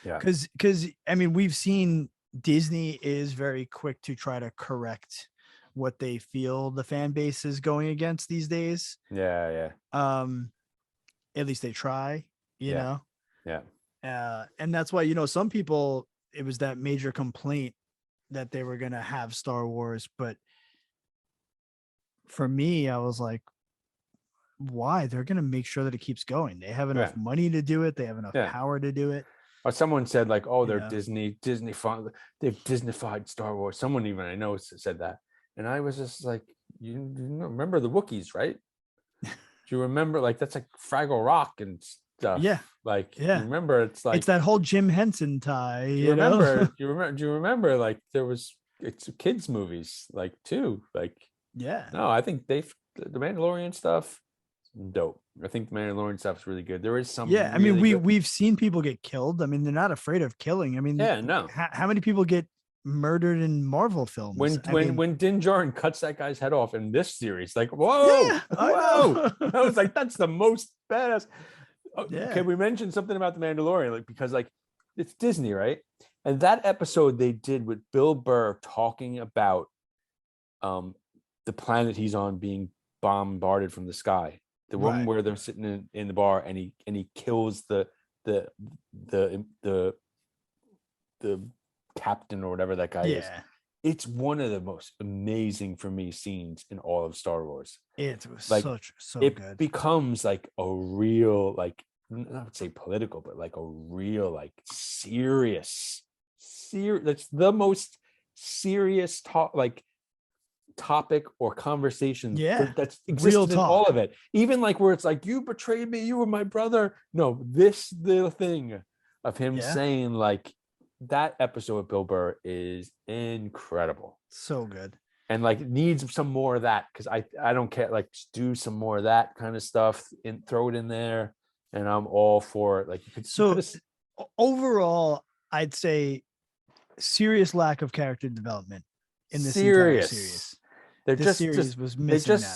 Speaker 2: Yeah.
Speaker 1: Because I mean, we've seen Disney is very quick to try to correct what they feel the fan base is going against these days.
Speaker 2: Yeah.
Speaker 1: At least they try, you know?
Speaker 2: Yeah.
Speaker 1: And that's why, some people, it was that major complaint that they were going to have Star Wars. But for me, I was like, why? They're going to make sure that it keeps going. They have enough money to do it. They have enough power to do it.
Speaker 2: Or someone said like, oh, they're Disney they've Disneyfied Star Wars. Someone even I know said that. And I was just like, you remember the Wookiees, right? Do you remember, like, that's like Fraggle Rock and stuff?
Speaker 1: Yeah.
Speaker 2: Like, you remember, it's like,
Speaker 1: it's that whole Jim Henson tie.
Speaker 2: Do you remember like it's kids movies like too, like, no, I think the Mandalorian stuff, dope. I think the Mandalorian stuff is really good. There is some
Speaker 1: I mean, we've seen people get killed. I mean, they're not afraid of killing. I mean,
Speaker 2: no.
Speaker 1: How many people get murdered in Marvel films.
Speaker 2: When Din Djarin cuts that guy's head off in this series, like, whoa,
Speaker 1: yeah,
Speaker 2: whoa. I was like, that's the most badass.
Speaker 1: Yeah.
Speaker 2: Okay, we mentioned something about the Mandalorian, like, because like it's Disney, right? And that episode they did with Bill Burr talking about the planet he's on being bombarded from the sky. The one where they're sitting in the bar and he kills the captain or whatever that guy is. It's one of the most amazing for me scenes in all of Star Wars.
Speaker 1: It was
Speaker 2: like,
Speaker 1: so
Speaker 2: it
Speaker 1: good.
Speaker 2: Becomes like a real, like, I would say political, but like a real, like, serious that's the most serious topic or conversation that's existed in all of it. Even like where it's like, you betrayed me, you were my brother. No, the thing of him saying, like, that episode of Bill Burr is incredible.
Speaker 1: So good.
Speaker 2: And like needs some more of that, because I don't care, like, just do some more of that kind of stuff and throw it in there, and I'm all for it. Like,
Speaker 1: overall, I'd say serious lack of character development in this entire series.
Speaker 2: They just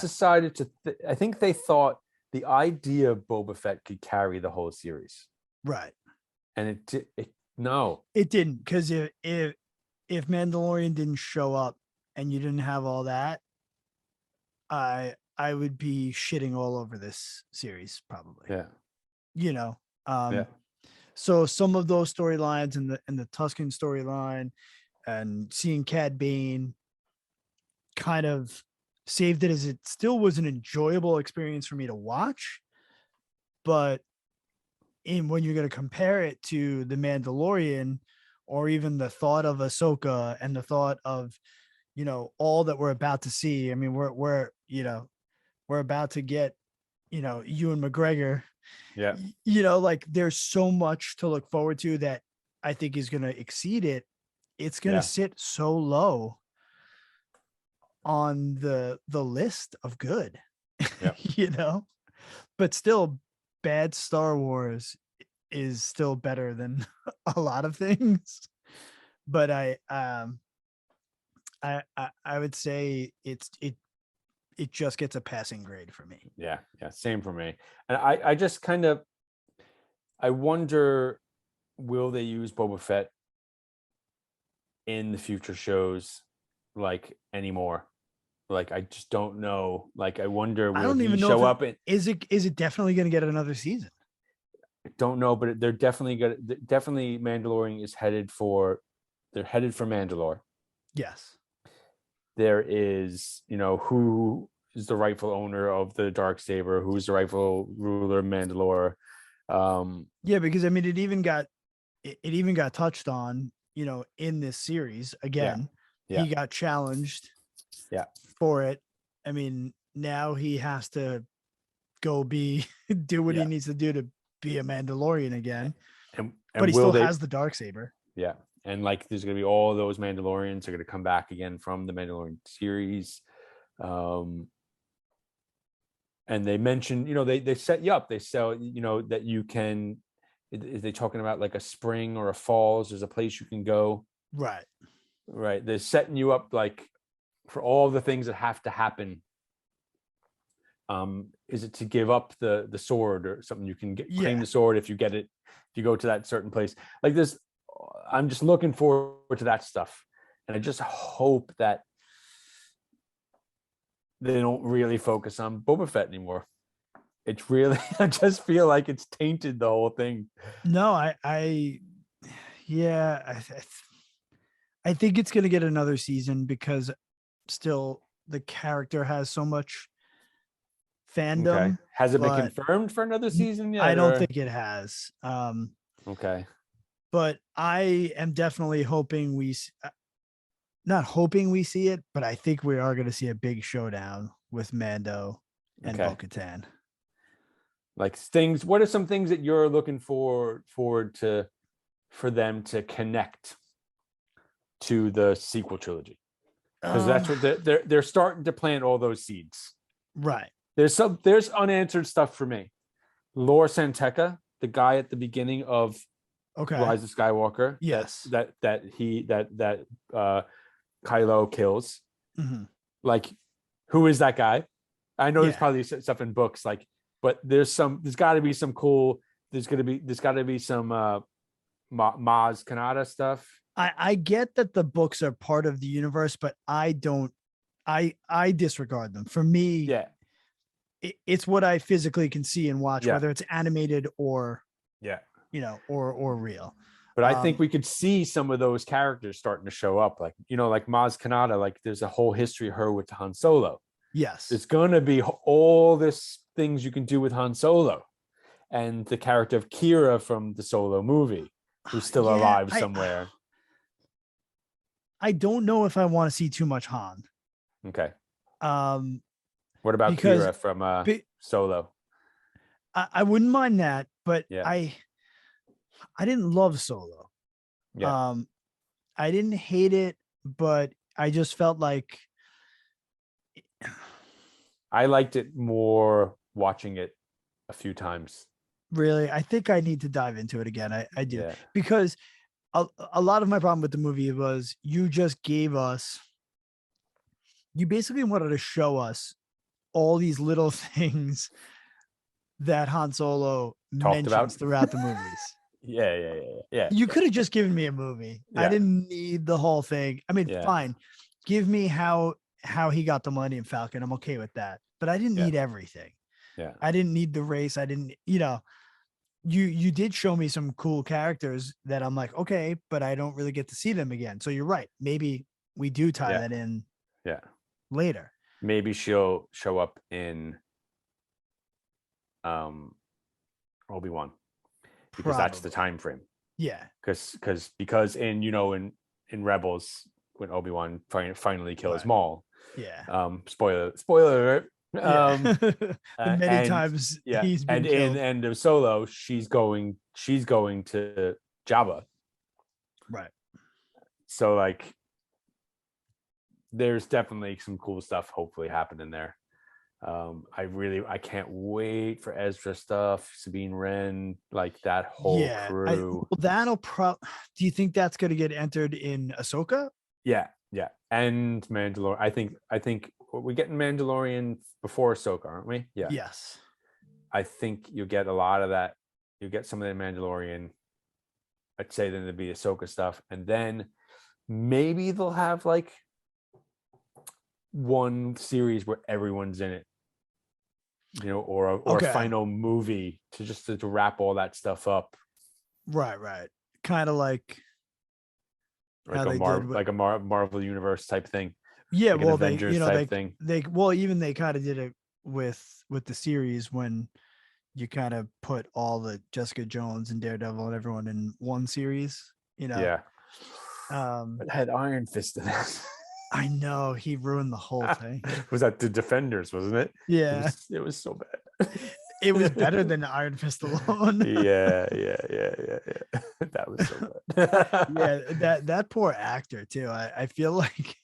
Speaker 2: decided to. I think they thought the idea of Boba Fett could carry the whole series,
Speaker 1: right?
Speaker 2: And
Speaker 1: it didn't, because if Mandalorian didn't show up and you didn't have all that, I would be shitting all over this series probably.
Speaker 2: Yeah.
Speaker 1: So some of those storylines in the Tusken storyline and seeing Cad Bane kind of saved it, as it still was an enjoyable experience for me to watch. But when you're going to compare it to The Mandalorian, or even the thought of Ahsoka and the thought of, all that we're about to see. I mean, we're about to get, Ewan McGregor.
Speaker 2: Yeah.
Speaker 1: Like, there's so much to look forward to that I think is going to exceed it. It's going to sit so low on the list of good, but still, bad Star Wars is still better than a lot of things. But I would say it just gets a passing grade for me.
Speaker 2: Yeah, same for me. And I just kind of, I wonder, will they use Boba Fett in the future shows like anymore? Like, I just don't know. Like, I wonder, will he show up?
Speaker 1: Is it definitely going to get another season?
Speaker 2: I don't know, but they're definitely Mandalorian is headed for Mandalore.
Speaker 1: Yes.
Speaker 2: There is, who is the rightful owner of the Darksaber? Who's the rightful ruler of Mandalore?
Speaker 1: Because I mean, it even got touched on, in this series again. Yeah. He got challenged.
Speaker 2: Yeah.
Speaker 1: For it. I mean, now he has to go do what he needs to do to be a Mandalorian again. But he still has the Darksaber.
Speaker 2: Yeah. And like, there's going to be all those Mandalorians are going to come back again from the Mandalorian series. And they mentioned, they set you up. They sell, that you can, is they talking about like a spring or a falls? There's a place you can go.
Speaker 1: Right.
Speaker 2: They're setting you up like for all the things that have to happen. Is it to give up the sword or something? You can claim the sword if you get it, if you go to that certain place. Like this, I'm just looking forward to that stuff. And I just hope that they don't really focus on Boba Fett anymore. It's really, I just feel like it's tainted the whole thing.
Speaker 1: No, I think it's going to get another season, because still the character has so much fandom.
Speaker 2: Okay. Has it been confirmed for another season yet?
Speaker 1: I don't think it has.
Speaker 2: Okay.
Speaker 1: But I am definitely hoping not hoping we see it, but I think we are going to see a big showdown with Mando and Bo-Katan.
Speaker 2: Like things, what are some things that you're looking forward to for them to connect to the sequel trilogy? Because that's what they're starting to plant all those seeds.
Speaker 1: Right.
Speaker 2: There's unanswered stuff for me. Lor Santeca, the guy at the beginning of
Speaker 1: Okay.
Speaker 2: Rise of Skywalker.
Speaker 1: Yes.
Speaker 2: That Kylo kills.
Speaker 1: Mm-hmm.
Speaker 2: Like, who is that guy? I know there's probably stuff in books, like, but there's got to be some cool. There's got to be some Maz Kanata stuff.
Speaker 1: I get that the books are part of the universe, but I don't. I disregard them. For me, it's what I physically can see and watch, whether it's animated or or real.
Speaker 2: But I think we could see some of those characters starting to show up, like like Maz Kanata. Like, there's a whole history of her with Han Solo.
Speaker 1: Yes,
Speaker 2: there's gonna be all this things you can do with Han Solo, and the character of Kira from the Solo movie, who's still alive somewhere.
Speaker 1: I don't know if I want to see too much Han.
Speaker 2: Okay. What about Kira from Solo?
Speaker 1: I wouldn't mind that, but I didn't love Solo.
Speaker 2: Yeah.
Speaker 1: I didn't hate it, but I just felt like
Speaker 2: I liked it more watching it a few times.
Speaker 1: Really, I think I need to dive into it again. I do, because a lot of my problem with the movie was you basically wanted to show us all these little things that Han Solo mentions throughout the movies.
Speaker 2: Yeah.
Speaker 1: You could have just given me a movie. I didn't need the whole thing. I mean, fine. Give me how he got the Millennium Falcon. I'm okay with that. But I didn't need everything.
Speaker 2: Yeah.
Speaker 1: I didn't need the race. I didn't, you did show me some cool characters that I'm like, okay, but I don't really get to see them again. So you're right. Maybe we do tie that in later.
Speaker 2: Maybe she'll show up in Obi-Wan, because that's the time frame.
Speaker 1: Yeah.
Speaker 2: Because in Rebels, when Obi-Wan finally kills Maul.
Speaker 1: Yeah.
Speaker 2: Spoiler alert.
Speaker 1: Many times he's been killed.
Speaker 2: In End of Solo, she's going to Jabba.
Speaker 1: Right.
Speaker 2: So, like, there's definitely some cool stuff hopefully happening there. I can't wait for Ezra stuff, Sabine Wren, like that whole crew.
Speaker 1: Do you think that's going to get entered in Ahsoka?
Speaker 2: Yeah. And Mandalorian. I think we're getting Mandalorian before Ahsoka, aren't we? Yeah.
Speaker 1: Yes.
Speaker 2: I think you get a lot of that. You get some of the Mandalorian. I'd say then there'd be Ahsoka stuff, and then maybe they'll have like one series where everyone's in it, or a final movie to wrap all that stuff up.
Speaker 1: Right. Kind of like
Speaker 2: a Marvel Universe type thing.
Speaker 1: Yeah,
Speaker 2: like
Speaker 1: well,
Speaker 2: Avengers type thing.
Speaker 1: They kind of did it with the series when you kind of put all the Jessica Jones and Daredevil and everyone in one series.
Speaker 2: Yeah. It had Iron Fist in it.
Speaker 1: I know, he ruined the whole thing.
Speaker 2: Was that the Defenders, wasn't it?
Speaker 1: Yeah,
Speaker 2: it was so bad.
Speaker 1: It was better than Iron Fist alone.
Speaker 2: Yeah. That was so bad.
Speaker 1: Yeah, that poor actor too. I feel like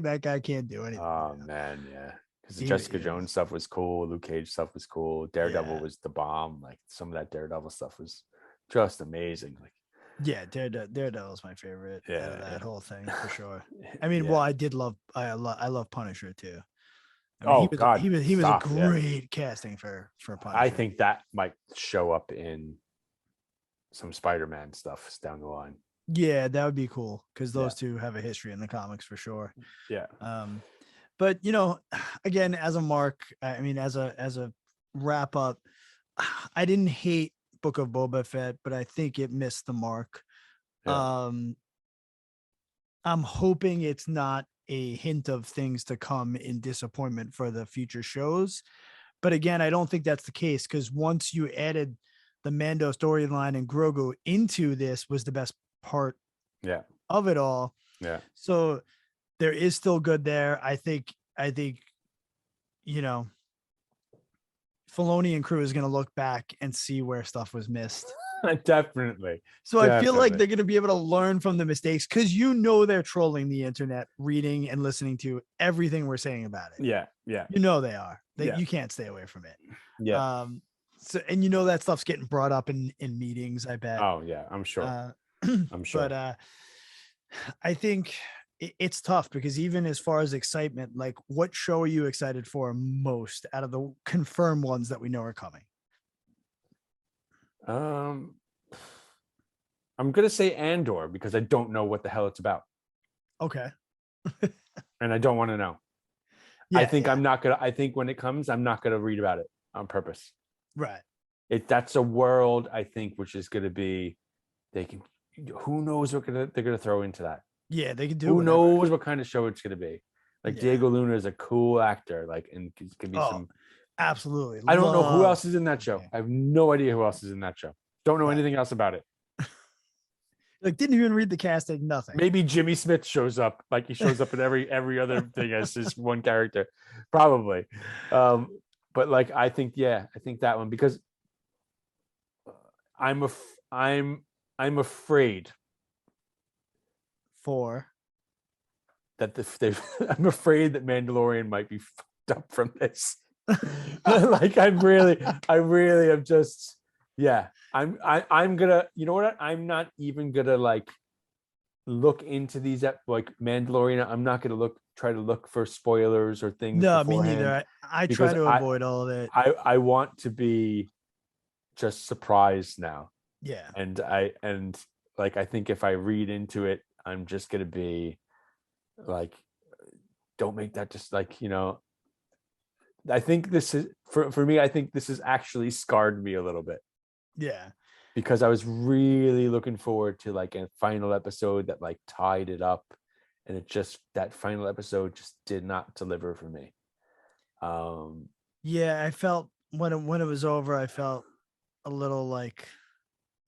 Speaker 1: that guy can't do anything.
Speaker 2: Oh man, yeah. Because the Jessica Jones stuff was cool, Luke Cage stuff was cool, Daredevil was the bomb. Like, some of that Daredevil stuff was just amazing. Like,
Speaker 1: yeah, Daredevil's my favorite. That whole thing for sure. I mean, I love Punisher too. I mean, he was a great casting for Punisher.
Speaker 2: I think that might show up in some Spider-Man stuff down the line.
Speaker 1: Yeah, that would be cool, because those two have a history in the comics for sure.
Speaker 2: Yeah.
Speaker 1: But again, as a wrap up, I didn't hate Book of Boba Fett, but I think it missed the mark. Yeah. I'm hoping it's not a hint of things to come in disappointment for the future shows. But again, I don't think that's the case, because once you added the Mando storyline and Grogu into this was the best part of it all.
Speaker 2: Yeah.
Speaker 1: So there is still good there. I think Filoni and crew is going to look back and see where stuff was missed.
Speaker 2: Definitely.
Speaker 1: So I feel like they're going to be able to learn from the mistakes, because they're trolling the internet, reading and listening to everything we're saying about it.
Speaker 2: Yeah.
Speaker 1: They are. You can't stay away from it.
Speaker 2: Yeah.
Speaker 1: So, and you know that stuff's getting brought up in meetings, I bet.
Speaker 2: Oh yeah, I'm sure. I'm sure.
Speaker 1: But I think it's tough because even as far as excitement, like what show are you excited for most out of the confirmed ones that we know are coming?
Speaker 2: I'm gonna say Andor because I don't know what the hell it's about.
Speaker 1: Okay.
Speaker 2: And I don't want to know.
Speaker 1: Yeah,
Speaker 2: I think I think when it comes, I'm not gonna read about it on purpose.
Speaker 1: Right.
Speaker 2: That's a world, I think, which is gonna be, who knows what they're gonna throw into that.
Speaker 1: Yeah, they can do.
Speaker 2: Who knows what kind of show it's gonna be. Like Diego Luna is a cool actor, like, and it's gonna be some.
Speaker 1: Absolutely.
Speaker 2: I don't know who else is in that show. I have no idea who else is in that show. Don't know anything else about it.
Speaker 1: Like, didn't even read the casting, nothing.
Speaker 2: Maybe Jimmy Smith shows up, like he shows up in every other thing as his one character, probably. But like, I think that one, because I'm afraid that I'm afraid that Mandalorian might be fucked up from this. Like, I really am just, yeah. I'm gonna, you know what? I'm not even gonna like look into these like Mandalorian. I'm not gonna try to look for spoilers or things.
Speaker 1: No, me neither. I try to avoid all of it.
Speaker 2: I want to be just surprised now.
Speaker 1: Yeah.
Speaker 2: And like, I think if I read into it, I'm just gonna be like, don't make that just like, you know. I think this is for me. I think this has actually scarred me a little bit.
Speaker 1: Yeah.
Speaker 2: Because I was really looking forward to like a final episode that like tied it up, and that final episode just did not deliver for me.
Speaker 1: Yeah, I felt when it was over, I felt a little like,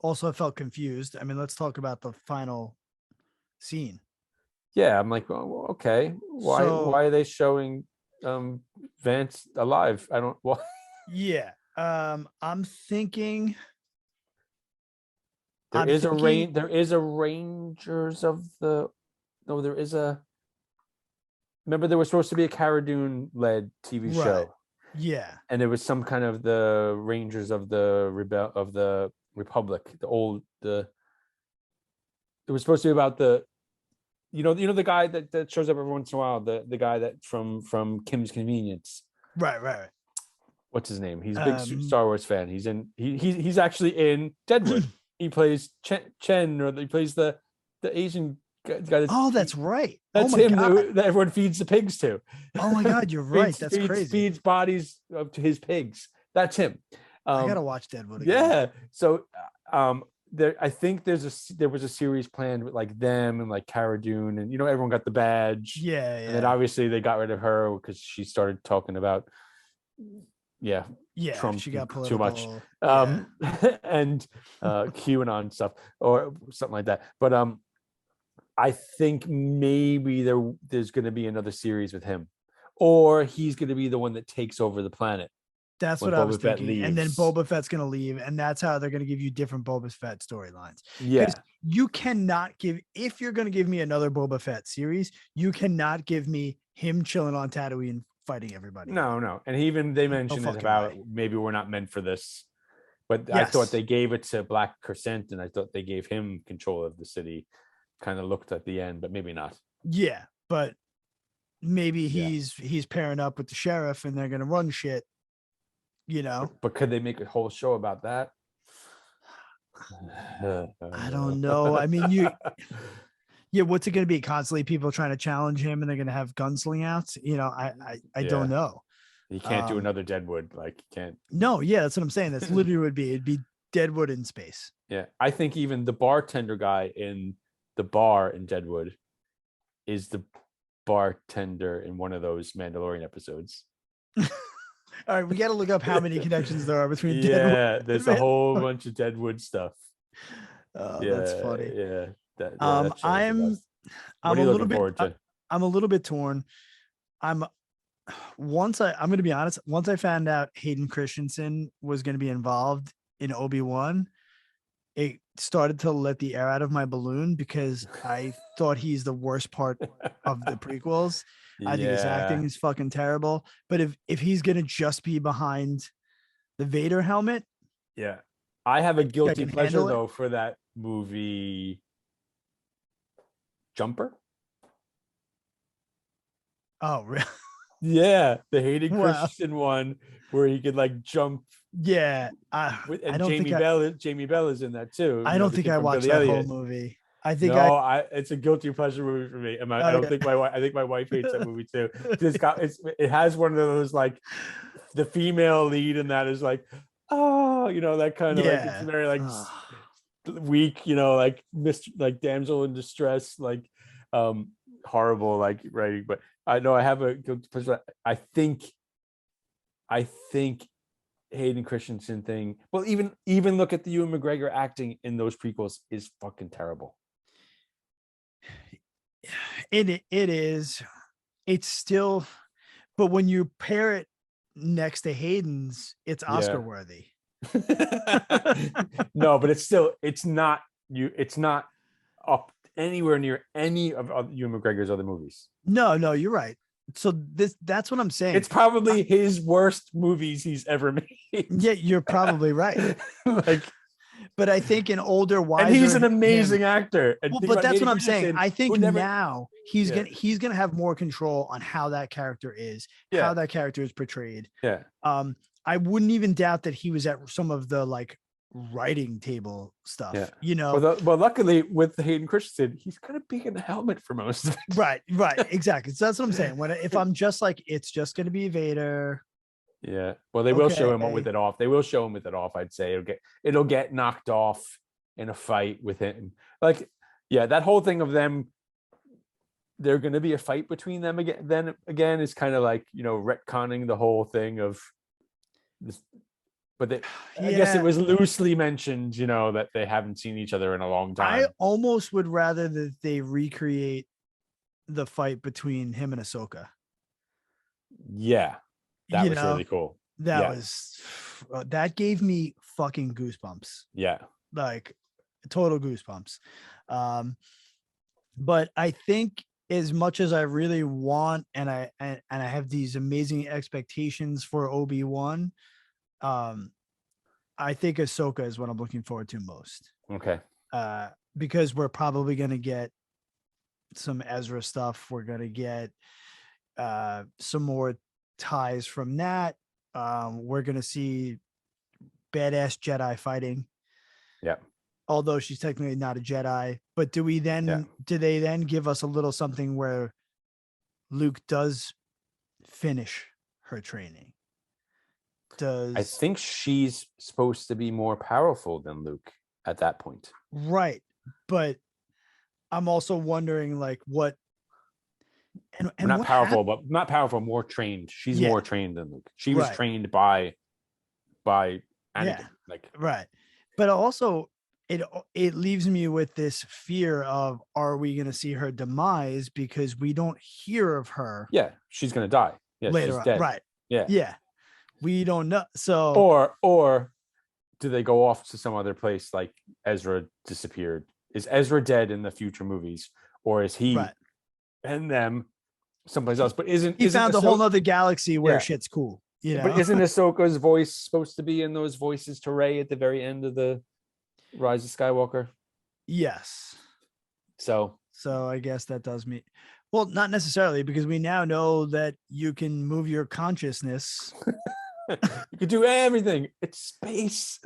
Speaker 1: also I felt confused. I mean, let's talk about the final scene.
Speaker 2: Yeah, I'm like, well, okay, why are they showing Vance alive? I don't. Why?
Speaker 1: Yeah, I'm thinking.
Speaker 2: There is a Rangers of the. No, there is a. Remember, there was supposed to be a Cara Dune led TV show.
Speaker 1: Yeah,
Speaker 2: and there was some kind of the Rangers of the Republic. It was supposed to be about the. You know the guy that shows up every once in a while. The guy that from Kim's Convenience.
Speaker 1: Right.
Speaker 2: What's his name? He's a big Star Wars fan. He's actually in Deadwood. He plays Chen, or he plays the Asian guy.
Speaker 1: That's right.
Speaker 2: That's him that everyone feeds the pigs to.
Speaker 1: Oh my God, you're right. That's crazy.
Speaker 2: Feeds bodies to his pigs. That's him.
Speaker 1: I gotta watch Deadwood again.
Speaker 2: Yeah. So I think there was a series planned with like them and like Cara Dune, and everyone got the badge.
Speaker 1: Yeah.
Speaker 2: And then obviously they got rid of her because she started talking about Trump,
Speaker 1: she got
Speaker 2: too much, and QAnon stuff or something like that. But I think maybe there's going to be another series with him, or he's going to be the one that takes over the planet.
Speaker 1: That's what I was thinking. And then Boba Fett's going to leave, and that's how they're going to give you different Boba Fett storylines.
Speaker 2: Yeah.
Speaker 1: You cannot if you're going to give me another Boba Fett series, you cannot give me him chilling on Tatooine fighting everybody.
Speaker 2: No. And even they mentioned it about maybe we're not meant for this. But yes. I thought they gave it to Black Crescent, and I thought they gave him control of the city. Kind of looked at the end, but maybe not.
Speaker 1: Yeah, but maybe he's pairing up with the sheriff and they're going to run shit.
Speaker 2: But could they make a whole show about that?
Speaker 1: I don't know. I mean, what's it going to be? Constantly people trying to challenge him, and they're going to have gunsling outs. I don't know.
Speaker 2: You can't do another Deadwood. Like, you can't.
Speaker 1: No, yeah, that's what I'm saying. That's literally it'd be Deadwood in space.
Speaker 2: Yeah, I think even the bartender guy in the bar in Deadwood is the bartender in one of those Mandalorian episodes.
Speaker 1: All right, we got to look up how many connections there are between
Speaker 2: Deadwood.
Speaker 1: Yeah,
Speaker 2: there's a whole bunch of Deadwood stuff.
Speaker 1: That's funny.
Speaker 2: Yeah.
Speaker 1: I'm a little bit torn. I'm going to be honest. Once I found out Hayden Christensen was going to be involved in Obi-Wan, it started to let the air out of my balloon because I thought he's the worst part of the prequels. I think his acting is fucking terrible. But if he's going to just be behind The Vader helmet.
Speaker 2: Yeah, I have a guilty pleasure
Speaker 1: handle it.
Speaker 2: though for that movie, Jumper.
Speaker 1: Oh, really?
Speaker 2: Yeah, the Hayden
Speaker 1: Wow.
Speaker 2: Christensen one where he could like jump.
Speaker 1: Yeah,
Speaker 2: And
Speaker 1: I don't
Speaker 2: Jamie
Speaker 1: think
Speaker 2: Bell is in that too.
Speaker 1: I
Speaker 2: You know,
Speaker 1: don't
Speaker 2: the
Speaker 1: think
Speaker 2: kid
Speaker 1: I
Speaker 2: from
Speaker 1: watched
Speaker 2: Billy
Speaker 1: that whole
Speaker 2: Elliot.
Speaker 1: movie. I think
Speaker 2: No, it's a guilty pleasure movie for me. And I don't
Speaker 1: yeah.
Speaker 2: think I think my wife hates that movie too. It has one of those like the female lead in that is like, oh, you know, that kind of like, it's very like weak, you know, like like damsel in distress, like horrible like writing. But I know I have a guilty pleasure. I think Hayden Christensen thing. Well, even look at the Ewan McGregor acting in those prequels is fucking terrible.
Speaker 1: It is. It's still, but when you pair it next to Hayden's, it's Oscar worthy.
Speaker 2: No, but it's not up anywhere near any of Ewan McGregor's other movies.
Speaker 1: No, you're right. So that's what I'm saying.
Speaker 2: It's probably his worst movies he's ever made.
Speaker 1: Yeah, you're probably right.
Speaker 2: Like,
Speaker 1: but I think an older, wiser,
Speaker 2: and he's an amazing actor.
Speaker 1: Well, but that's what I'm saying. I think now he's gonna have more control on how that character is, how that character is portrayed.
Speaker 2: Yeah.
Speaker 1: I wouldn't even doubt that he was at some of the like writing table stuff. Yeah. You know.
Speaker 2: Well, luckily with Hayden Christensen, he's kind of being in the helmet for most of it.
Speaker 1: Right. Exactly. So that's what I'm saying. If I'm just like, it's just gonna be Vader.
Speaker 2: Yeah. Well, they will show him with it off. They will show him with it off. I'd say it'll get knocked off in a fight with him. Like, yeah, that whole thing of them, they're going to be a fight between them again. Then again, is kind of like, you know, retconning the whole thing of this. But I guess it was loosely mentioned, you know, that they haven't seen each other in a long time.
Speaker 1: I almost would rather that they recreate the fight between him and Ahsoka.
Speaker 2: Yeah. That was really cool.
Speaker 1: That gave me fucking goosebumps.
Speaker 2: Yeah.
Speaker 1: Like total goosebumps. But I think as much as I really want, and I have these amazing expectations for Obi-Wan, I think Ahsoka is what I'm looking forward to most.
Speaker 2: Okay.
Speaker 1: Because we're probably going to get some Ezra stuff. We're going to get some more ties from that. We're gonna see badass Jedi fighting.
Speaker 2: Yeah.
Speaker 1: Although she's technically not a Jedi, but do they then give us a little something where Luke does finish her training? I
Speaker 2: think she's supposed to be more powerful than Luke at that point.
Speaker 1: Right. But I'm also wondering like what and
Speaker 2: not powerful, but not powerful, more trained. She's more trained than Luke. She was trained by Anakin.
Speaker 1: Yeah. Right. But also it leaves me with this fear of, are we going to see her demise because we don't hear of her?
Speaker 2: Yeah, she's going to die. Yeah,
Speaker 1: later
Speaker 2: she's
Speaker 1: on.
Speaker 2: dead.
Speaker 1: Right.
Speaker 2: Yeah.
Speaker 1: Yeah. We don't know. So
Speaker 2: or do they go off to some other place like Ezra disappeared? Is Ezra dead in the future movies, or is he and them someplace else? But isn't
Speaker 1: found a whole nother galaxy where shit's cool? You know?
Speaker 2: But isn't Ahsoka's voice supposed to be in those voices to Rey at the very end of the Rise of Skywalker?
Speaker 1: Yes.
Speaker 2: So
Speaker 1: I guess that does mean, well, not necessarily, because we now know that you can move your consciousness.
Speaker 2: You could do everything. It's space.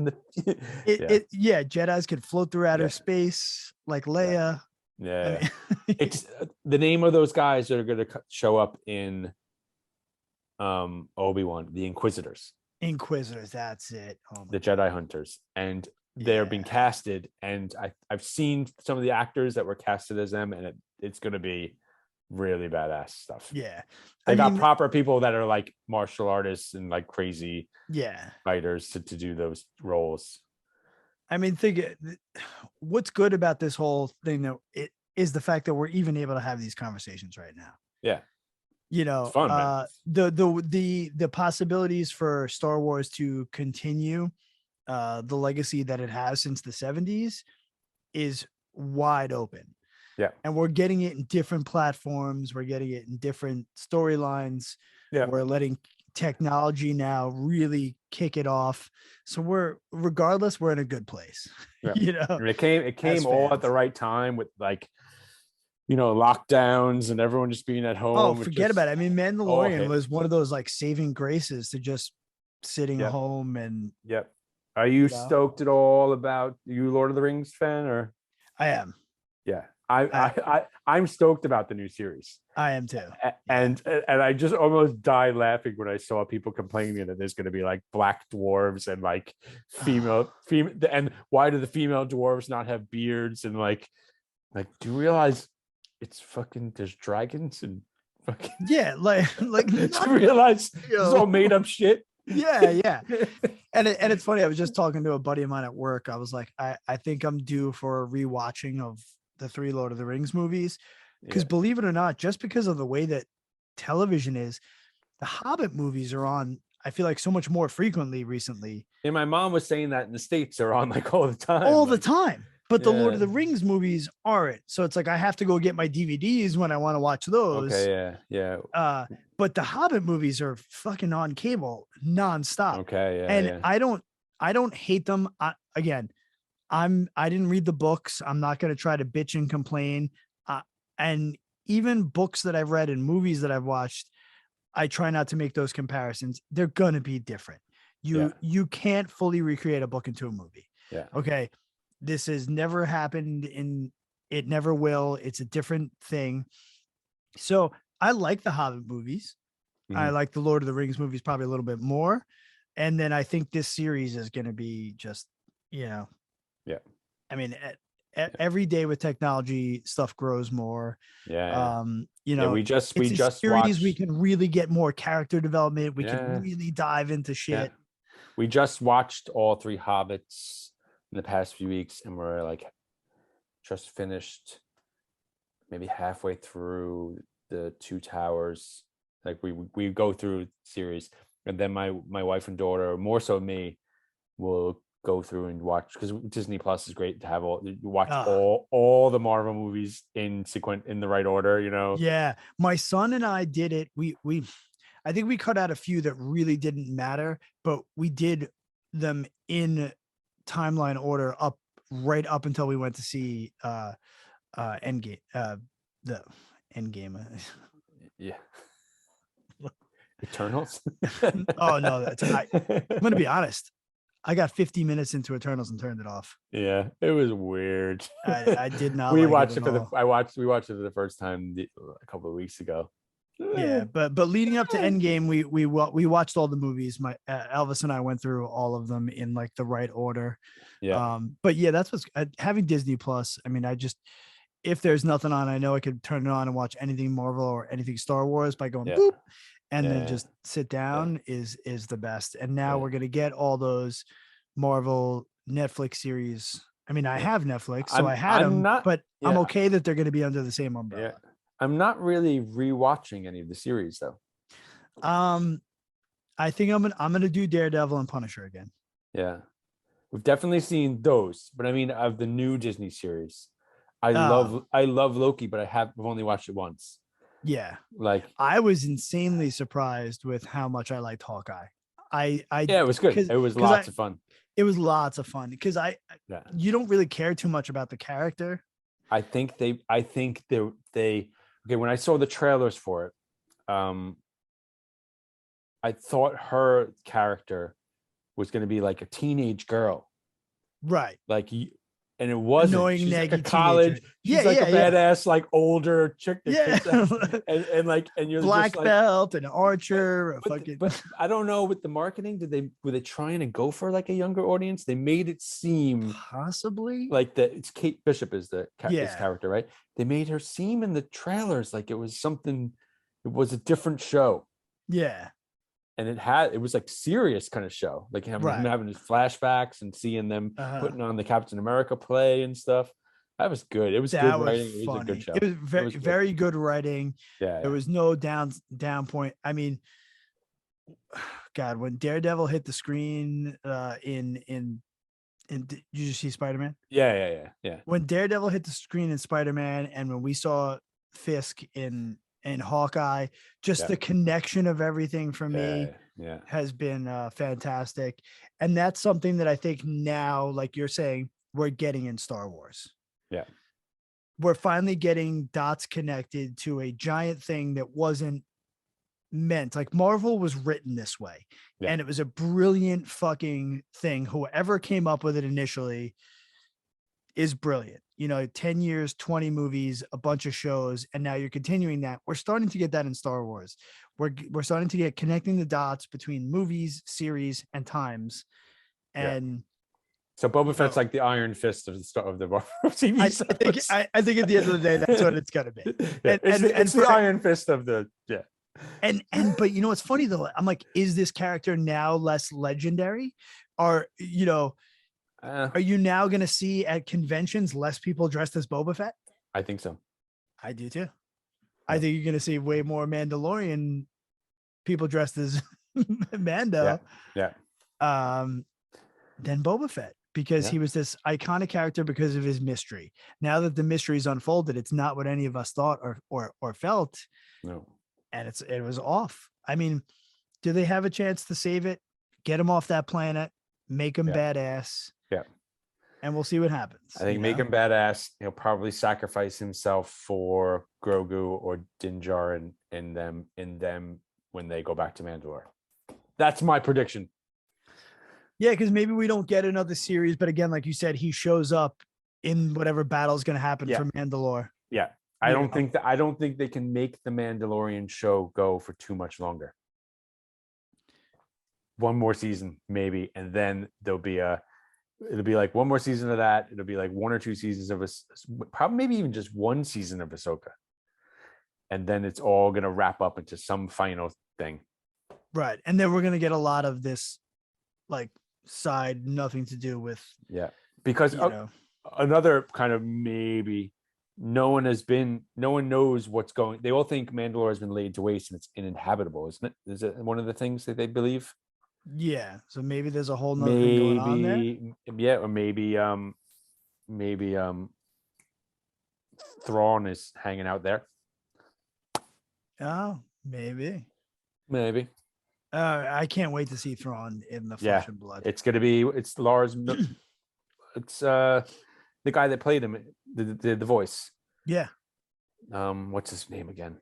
Speaker 1: Jedis could float through outer space like Leia.
Speaker 2: Yeah. I mean, it's the name of those guys that are going to show up in Obi-Wan, the Inquisitors, that's it. The Jedi Hunters, and they're being casted, and I've seen some of the actors that were casted as them, and it's going to be really badass stuff. They got proper people that are like martial artists and like crazy fighters to do those roles.
Speaker 1: I mean, what's good about this whole thing though, it is the fact that we're even able to have these conversations right now.
Speaker 2: Yeah.
Speaker 1: You know,
Speaker 2: it's fun, man.
Speaker 1: The possibilities for Star Wars to continue the legacy that it has since the 70s is wide open.
Speaker 2: Yeah.
Speaker 1: And we're getting it in different platforms. We're getting it in different storylines. Yeah. We're letting technology now really kick it off. So we're in a good place.
Speaker 2: Yeah.
Speaker 1: You know,
Speaker 2: And it came all at the right time with like, lockdowns and everyone just being at home.
Speaker 1: Oh, forget about it. I mean, Mandalorian was one of those like saving graces to just sitting home and.
Speaker 2: Yep. Are you stoked at all about you Lord of the Rings fan or?
Speaker 1: I am.
Speaker 2: Yeah. I'm stoked about the new series.
Speaker 1: I am too.
Speaker 2: And I just almost died laughing when I saw people complaining that there's going to be like black dwarves and like female, and why do the female dwarves not have beards? And like, do you realize it's fucking, there's dragons and fucking.
Speaker 1: Yeah. Like,
Speaker 2: do you realize it's all made up shit?
Speaker 1: Yeah. And it's funny. I was just talking to a buddy of mine at work. I was like, I think I'm due for a rewatching of the 3 Lord of the Rings movies. Because believe it or not, just because of the way that television is, the Hobbit movies are on, I feel like, so much more frequently recently.
Speaker 2: And my mom was saying that in the States they're on like all the time.
Speaker 1: The time. But the Lord of the Rings movies aren't. So it's like I have to go get my DVDs when I want to watch those.
Speaker 2: Okay, yeah.
Speaker 1: But the Hobbit movies are fucking on cable nonstop.
Speaker 2: Okay, yeah.
Speaker 1: And I don't hate them. I didn't read the books. I'm not going to try to bitch and complain. And even books that I've read and movies that I've watched, I try not to make those comparisons. They're going to be different. You can't fully recreate a book into a movie.
Speaker 2: Yeah.
Speaker 1: Okay. This has never happened it never will. It's a different thing. So I like the Hobbit movies. Mm-hmm. I like the Lord of the Rings movies probably a little bit more. And then I think this series is going to be just,
Speaker 2: Yeah.
Speaker 1: I mean, every day with technology, stuff grows more.
Speaker 2: Yeah. We just
Speaker 1: series watched. We can really get more character development. We can really dive into shit.
Speaker 2: Yeah. We just watched all 3 Hobbits in the past few weeks, and we're like just finished maybe halfway through the 2 Towers. Like we go through series, and then my wife and daughter, more so me, will go through and watch, because Disney Plus is great to have all the Marvel movies in the right order,
Speaker 1: Yeah, my son and I did it. I think we cut out a few that really didn't matter, but we did them in timeline order right up until we went to see Endgame, the Endgame.
Speaker 2: Yeah. Eternals.
Speaker 1: Oh no, I'm gonna be honest. I got 50 minutes into Eternals and turned it off.
Speaker 2: Yeah, it was weird.
Speaker 1: I did not.
Speaker 2: We watched it we watched it for the first time a couple of weeks ago.
Speaker 1: Yeah, but leading up to Endgame, we watched all the movies. My Elvis and I went through all of them in like the right order.
Speaker 2: Yeah.
Speaker 1: But yeah, that's what's having Disney Plus. I mean, if there's nothing on, I know I could turn it on and watch anything Marvel or anything Star Wars by going boop, and then just sit down is the best. And now we're gonna get all those Marvel Netflix series. I mean, I have Netflix, so I had them, but I'm okay that they're going to be under the same umbrella.
Speaker 2: Yeah. I'm not really rewatching any of the series though.
Speaker 1: I think I'm gonna do Daredevil and Punisher again.
Speaker 2: Yeah, we've definitely seen those, but I mean, of the new Disney series, I love Loki, but I've only watched it once.
Speaker 1: Yeah,
Speaker 2: like
Speaker 1: I was insanely surprised with how much I liked Hawkeye.
Speaker 2: It was good. It was lots of fun.
Speaker 1: It was lots of fun because you don't really care too much about the character.
Speaker 2: I think they okay, when I saw the trailers for it, I thought her character was going to be like a teenage girl,
Speaker 1: right?
Speaker 2: Like, and it wasn't.
Speaker 1: Annoying,
Speaker 2: she's like a
Speaker 1: teenager.
Speaker 2: college. She's like a badass, like older chick.
Speaker 1: Yeah,
Speaker 2: and you're
Speaker 1: black
Speaker 2: just like,
Speaker 1: belt and archer.
Speaker 2: But I don't know, with the marketing, were they trying to go for like a younger audience? They made it seem
Speaker 1: possibly
Speaker 2: like it's Kate Bishop is this character, right? They made her seem in the trailers like it was something. It was a different show.
Speaker 1: Yeah.
Speaker 2: And it was like serious kind of show, like him having his flashbacks and seeing them putting on the Captain America play and stuff. That was good. It was good writing. It was a good show.
Speaker 1: It was very good writing.
Speaker 2: Yeah.
Speaker 1: There was no down point. I mean, God, when Daredevil hit the screen did you see Spider-Man?
Speaker 2: Yeah.
Speaker 1: When Daredevil hit the screen in Spider-Man, and when we saw Fisk in Hawkeye, just the connection of everything for me has been fantastic. And that's something that I think now, like you're saying, we're getting in Star Wars.
Speaker 2: Yeah.
Speaker 1: We're finally getting dots connected to a giant thing that wasn't meant. Like Marvel was written this way. Yeah. And it was a brilliant fucking thing. Whoever came up with it initially is brilliant. 10 years, 20 movies, a bunch of shows, and now you're continuing that. We're starting to get that in Star Wars. We're starting to get connecting the dots between movies, series, and times. And
Speaker 2: so Boba Fett's like the Iron Fist of the Marvel TV shows.
Speaker 1: I think at the end of the day, that's what it's gonna be.
Speaker 2: It's the Iron Fist of the
Speaker 1: But what's funny though? I'm like, is this character now less legendary? Are you now going to see at conventions less people dressed as Boba Fett?
Speaker 2: I think so.
Speaker 1: I do too. I think you're going to see way more Mandalorian people dressed as Mando. Than Boba Fett, because he was this iconic character because of his mystery. Now that the mystery is unfolded, it's not what any of us thought or felt.
Speaker 2: No.
Speaker 1: And it was off. I mean, do they have a chance to save it? Get him off that planet, make him badass.
Speaker 2: Yeah.
Speaker 1: And we'll see what happens.
Speaker 2: I think make him badass. He'll probably sacrifice himself for Grogu or Din Djarin in them when they go back to Mandalore. That's my prediction.
Speaker 1: Yeah, because maybe we don't get another series, but again, like you said, he shows up in whatever battle is going to happen for Mandalore.
Speaker 2: Yeah. I don't think they can make the Mandalorian show go for too much longer. One more season, maybe, and then it'll be like one more season of that. It'll be like 1 or 2 seasons of probably maybe even just 1 season of Ahsoka. And then it's all going to wrap up into some final thing.
Speaker 1: Right. And then we're going to get a lot of this like side, nothing to do with.
Speaker 2: Yeah. Because another kind of maybe no one knows what's going. They all think Mandalore has been laid to waste and it's uninhabitable, isn't it? Is it one of the things that they believe?
Speaker 1: Yeah, so maybe there's a whole nother thing going on there.
Speaker 2: Yeah, or maybe Thrawn is hanging out there.
Speaker 1: Oh, maybe. I can't wait to see Thrawn in the flesh and blood.
Speaker 2: It's Lars. It's the guy that played him, the voice.
Speaker 1: Yeah.
Speaker 2: What's his name again?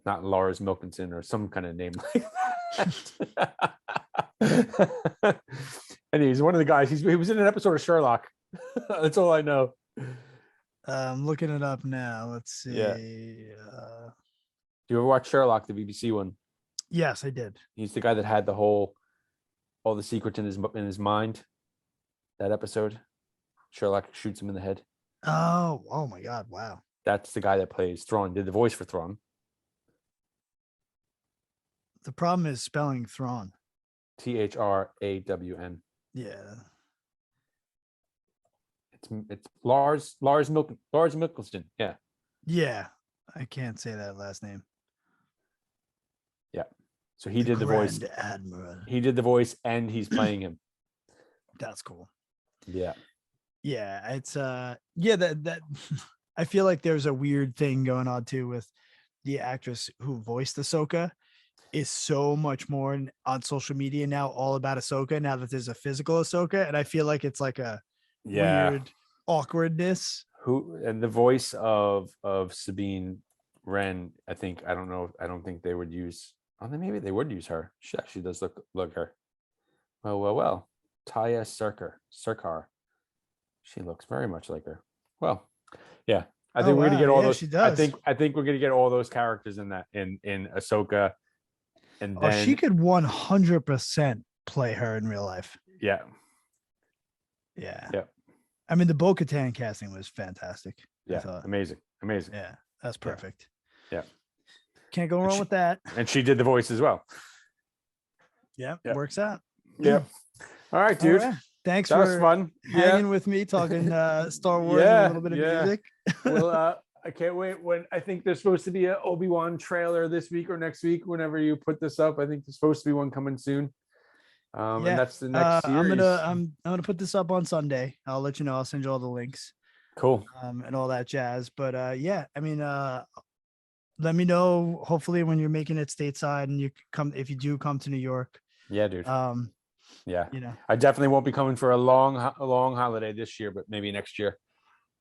Speaker 2: Not Lars Milkinson or some kind of name like that. And he's one of the guys. He was in an episode of Sherlock. That's all I know.
Speaker 1: I'm looking it up now. Let's see.
Speaker 2: Yeah. Do you ever watch Sherlock, the BBC one?
Speaker 1: Yes, I did.
Speaker 2: He's the guy that had all the secrets in his mind. That episode, Sherlock shoots him in the head.
Speaker 1: Oh my God! Wow.
Speaker 2: That's the guy that plays Thrawn. Did the voice for Thrawn.
Speaker 1: The problem is spelling Thrawn.
Speaker 2: Thrawn.
Speaker 1: Yeah.
Speaker 2: It's Lars Mikkelsen. Yeah.
Speaker 1: Yeah. I can't say that last name.
Speaker 2: Yeah. So he did the voice.
Speaker 1: Admiral.
Speaker 2: He did the voice and he's playing him.
Speaker 1: That's cool.
Speaker 2: Yeah.
Speaker 1: Yeah. It's that I feel like there's a weird thing going on too with the actress who voiced Ahsoka is so much more on social media now, all about Ahsoka now that there's a physical Ahsoka. And I feel like it's like a weird awkwardness.
Speaker 2: And the voice of Sabine Wren, I don't think they would use. Maybe they would use her. She actually does look her. Well. Taya Sircar. She looks very much like her. Well, yeah. I think we're gonna get all those.
Speaker 1: She does.
Speaker 2: I think we're gonna get all those characters in Ahsoka. And then
Speaker 1: she could 100% play her in real life.
Speaker 2: Yeah.
Speaker 1: I mean, the Bo-Katan casting was fantastic.
Speaker 2: Yeah, amazing.
Speaker 1: Yeah, that's perfect.
Speaker 2: Yeah.
Speaker 1: Can't go wrong with that.
Speaker 2: And she did the voice as well.
Speaker 1: Yeah, works out.
Speaker 2: Yeah. All right, dude. All right.
Speaker 1: Thanks
Speaker 2: that
Speaker 1: for
Speaker 2: was fun.
Speaker 1: hanging with me, talking Star Wars and a little bit of music.
Speaker 2: Well, I can't wait. When I think there's supposed to be an Obi-Wan trailer this week or next week, whenever you put this up. I think there's supposed to be one coming soon. And that's the next series.
Speaker 1: I'm gonna put this up on Sunday. I'll let you know. I'll send you all the links.
Speaker 2: Cool.
Speaker 1: And all that jazz. But I mean, let me know. Hopefully, when you're making it stateside, and if you do come to New York.
Speaker 2: Yeah, dude. Yeah,
Speaker 1: you know,
Speaker 2: I definitely won't be coming for a long holiday this year, but maybe next year.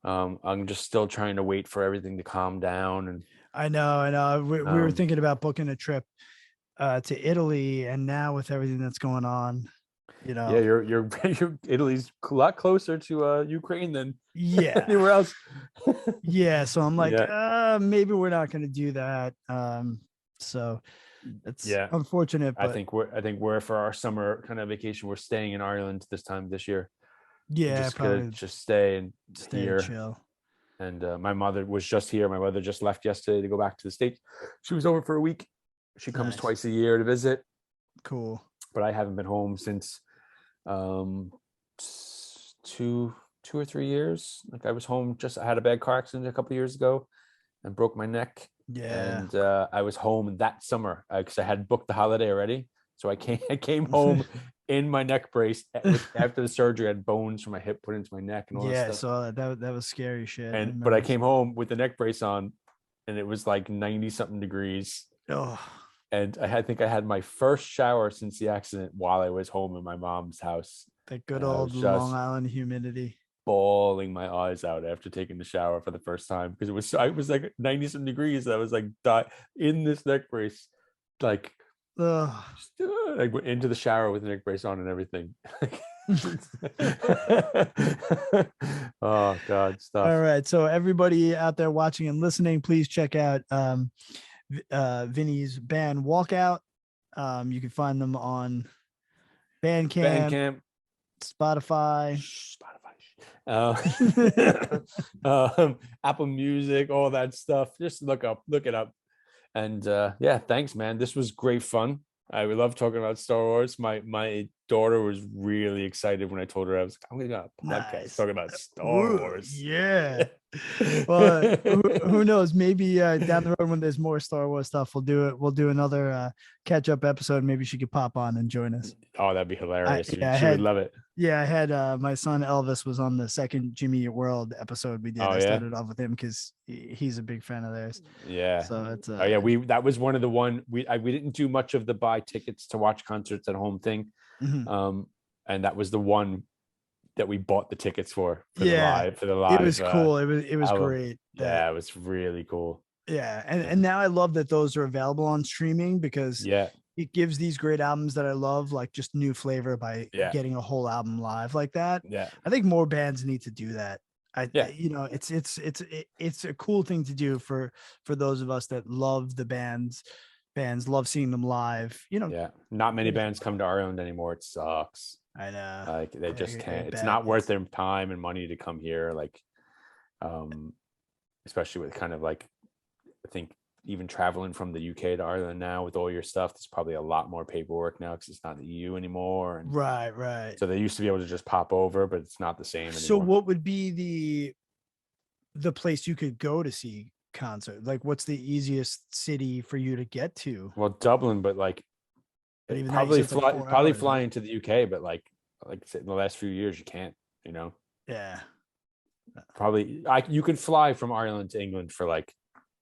Speaker 2: I'm just still trying to wait for everything to calm down. And
Speaker 1: I know. We were thinking about booking a trip to Italy, and now with everything that's going on,
Speaker 2: yeah, you're Italy's a lot closer to Ukraine than anywhere else.
Speaker 1: Yeah, so I'm like, maybe we're not going to do that. So it's unfortunate, but
Speaker 2: I think we're for our summer kind of vacation, we're staying in Ireland this year.
Speaker 1: Yeah,
Speaker 2: just probably just stay here,
Speaker 1: and chill.
Speaker 2: And my mother was just here. My mother just left yesterday to go back to the States. She was over for a week. She comes twice a year to visit.
Speaker 1: Cool.
Speaker 2: But I haven't been home since 2 or 3 years. Like I was home, I had a bad car accident a couple of years ago and broke my neck.
Speaker 1: Yeah.
Speaker 2: And I was home that summer because I had booked the holiday already. So I came home in my neck brace after the surgery. I had bones from my hip put into my neck and all that stuff.
Speaker 1: So that was scary shit.
Speaker 2: But I came home with the neck brace on, and it was like 90 something degrees.
Speaker 1: Oh.
Speaker 2: And I think I had my first shower since the accident while I was home in my mom's house.
Speaker 1: That good old Long Island humidity.
Speaker 2: Bawling my eyes out after taking the shower for the first time because I was like 90 some degrees. I was like in this neck brace, like I went into the shower with the neck brace on and everything. Oh God, stuff.
Speaker 1: All right, so everybody out there watching and listening, please check out Vinny's band Walkout. You can find them on Bandcamp, Spotify,
Speaker 2: Apple Music, all that stuff. Just look it up. And thanks, man. This was great fun. I love talking about Star Wars. My daughter was really excited when I told her I was like, I'm gonna go on a podcast talking about Star Wars.
Speaker 1: Yeah. Well, who knows? Maybe down the road when there's more Star Wars stuff, we'll do it. We'll do another catch-up episode. Maybe she could pop on and join us.
Speaker 2: Oh, that'd be hilarious. She would love it.
Speaker 1: Yeah, I had my son Elvis was on the second Jimmy Eat World episode we did. I started off with him because he's a big fan of theirs.
Speaker 2: Yeah.
Speaker 1: So it's
Speaker 2: that was one of the we didn't do much of the buy tickets to watch concerts at home thing.
Speaker 1: Mm-hmm.
Speaker 2: And that was the one that we bought the tickets for the live.
Speaker 1: It was cool. It was great.
Speaker 2: It was really cool.
Speaker 1: Yeah, and now I love that those are available on streaming because it gives these great albums that I love like just new flavor by getting a whole album live like that.
Speaker 2: Yeah,
Speaker 1: I think more bands need to do that. It's a cool thing to do for those of us that love the bands love seeing them live.
Speaker 2: Not many bands come to Ireland anymore. It sucks.
Speaker 1: I know.
Speaker 2: Like they just can't. It's not worth their time and money to come here. Like, especially with kind of like, I think even traveling from the UK to Ireland now with all your stuff, there's probably a lot more paperwork now because it's not the EU anymore. And
Speaker 1: right.
Speaker 2: So they used to be able to just pop over, but it's not the same anymore.
Speaker 1: So what would be the place you could go to see concert? Like, what's the easiest city for you to get to?
Speaker 2: Well, Dublin, but like probably fly into the UK, but like in the last few years you can't.
Speaker 1: Yeah.
Speaker 2: Probably you could fly from Ireland to England for like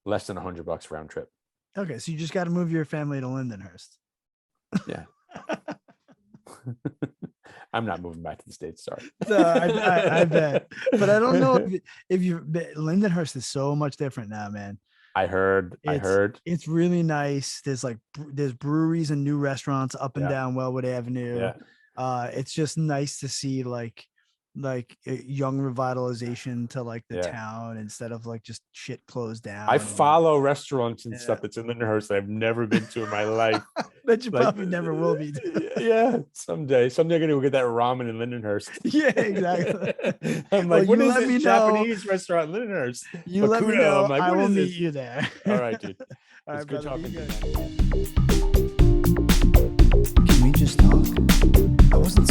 Speaker 2: less than $100 round trip.
Speaker 1: Okay, so you just got to move your family to Lindenhurst.
Speaker 2: Yeah. I'm not moving back to the States. Sorry.
Speaker 1: No, I bet, but I don't know if Lindenhurst is so much different now, man.
Speaker 2: I heard
Speaker 1: it's really nice. There's breweries and new restaurants up and down Wellwood Avenue. Yeah. It's just nice to see like a young revitalization to like the town instead of like just shit closed down.
Speaker 2: I follow restaurants and stuff that's in Lindenhurst that I've never been to in my life.
Speaker 1: But you probably never will be.
Speaker 2: Yeah, someday I'm gonna go get that ramen in Lindenhurst.
Speaker 1: Yeah, exactly.
Speaker 2: I'm like, what is this Japanese restaurant in Lindenhurst?
Speaker 1: You let me know. I'm like, I will meet you there.
Speaker 2: All right, dude.
Speaker 1: It's good
Speaker 2: talking to you.
Speaker 1: Can we just talk? I wasn't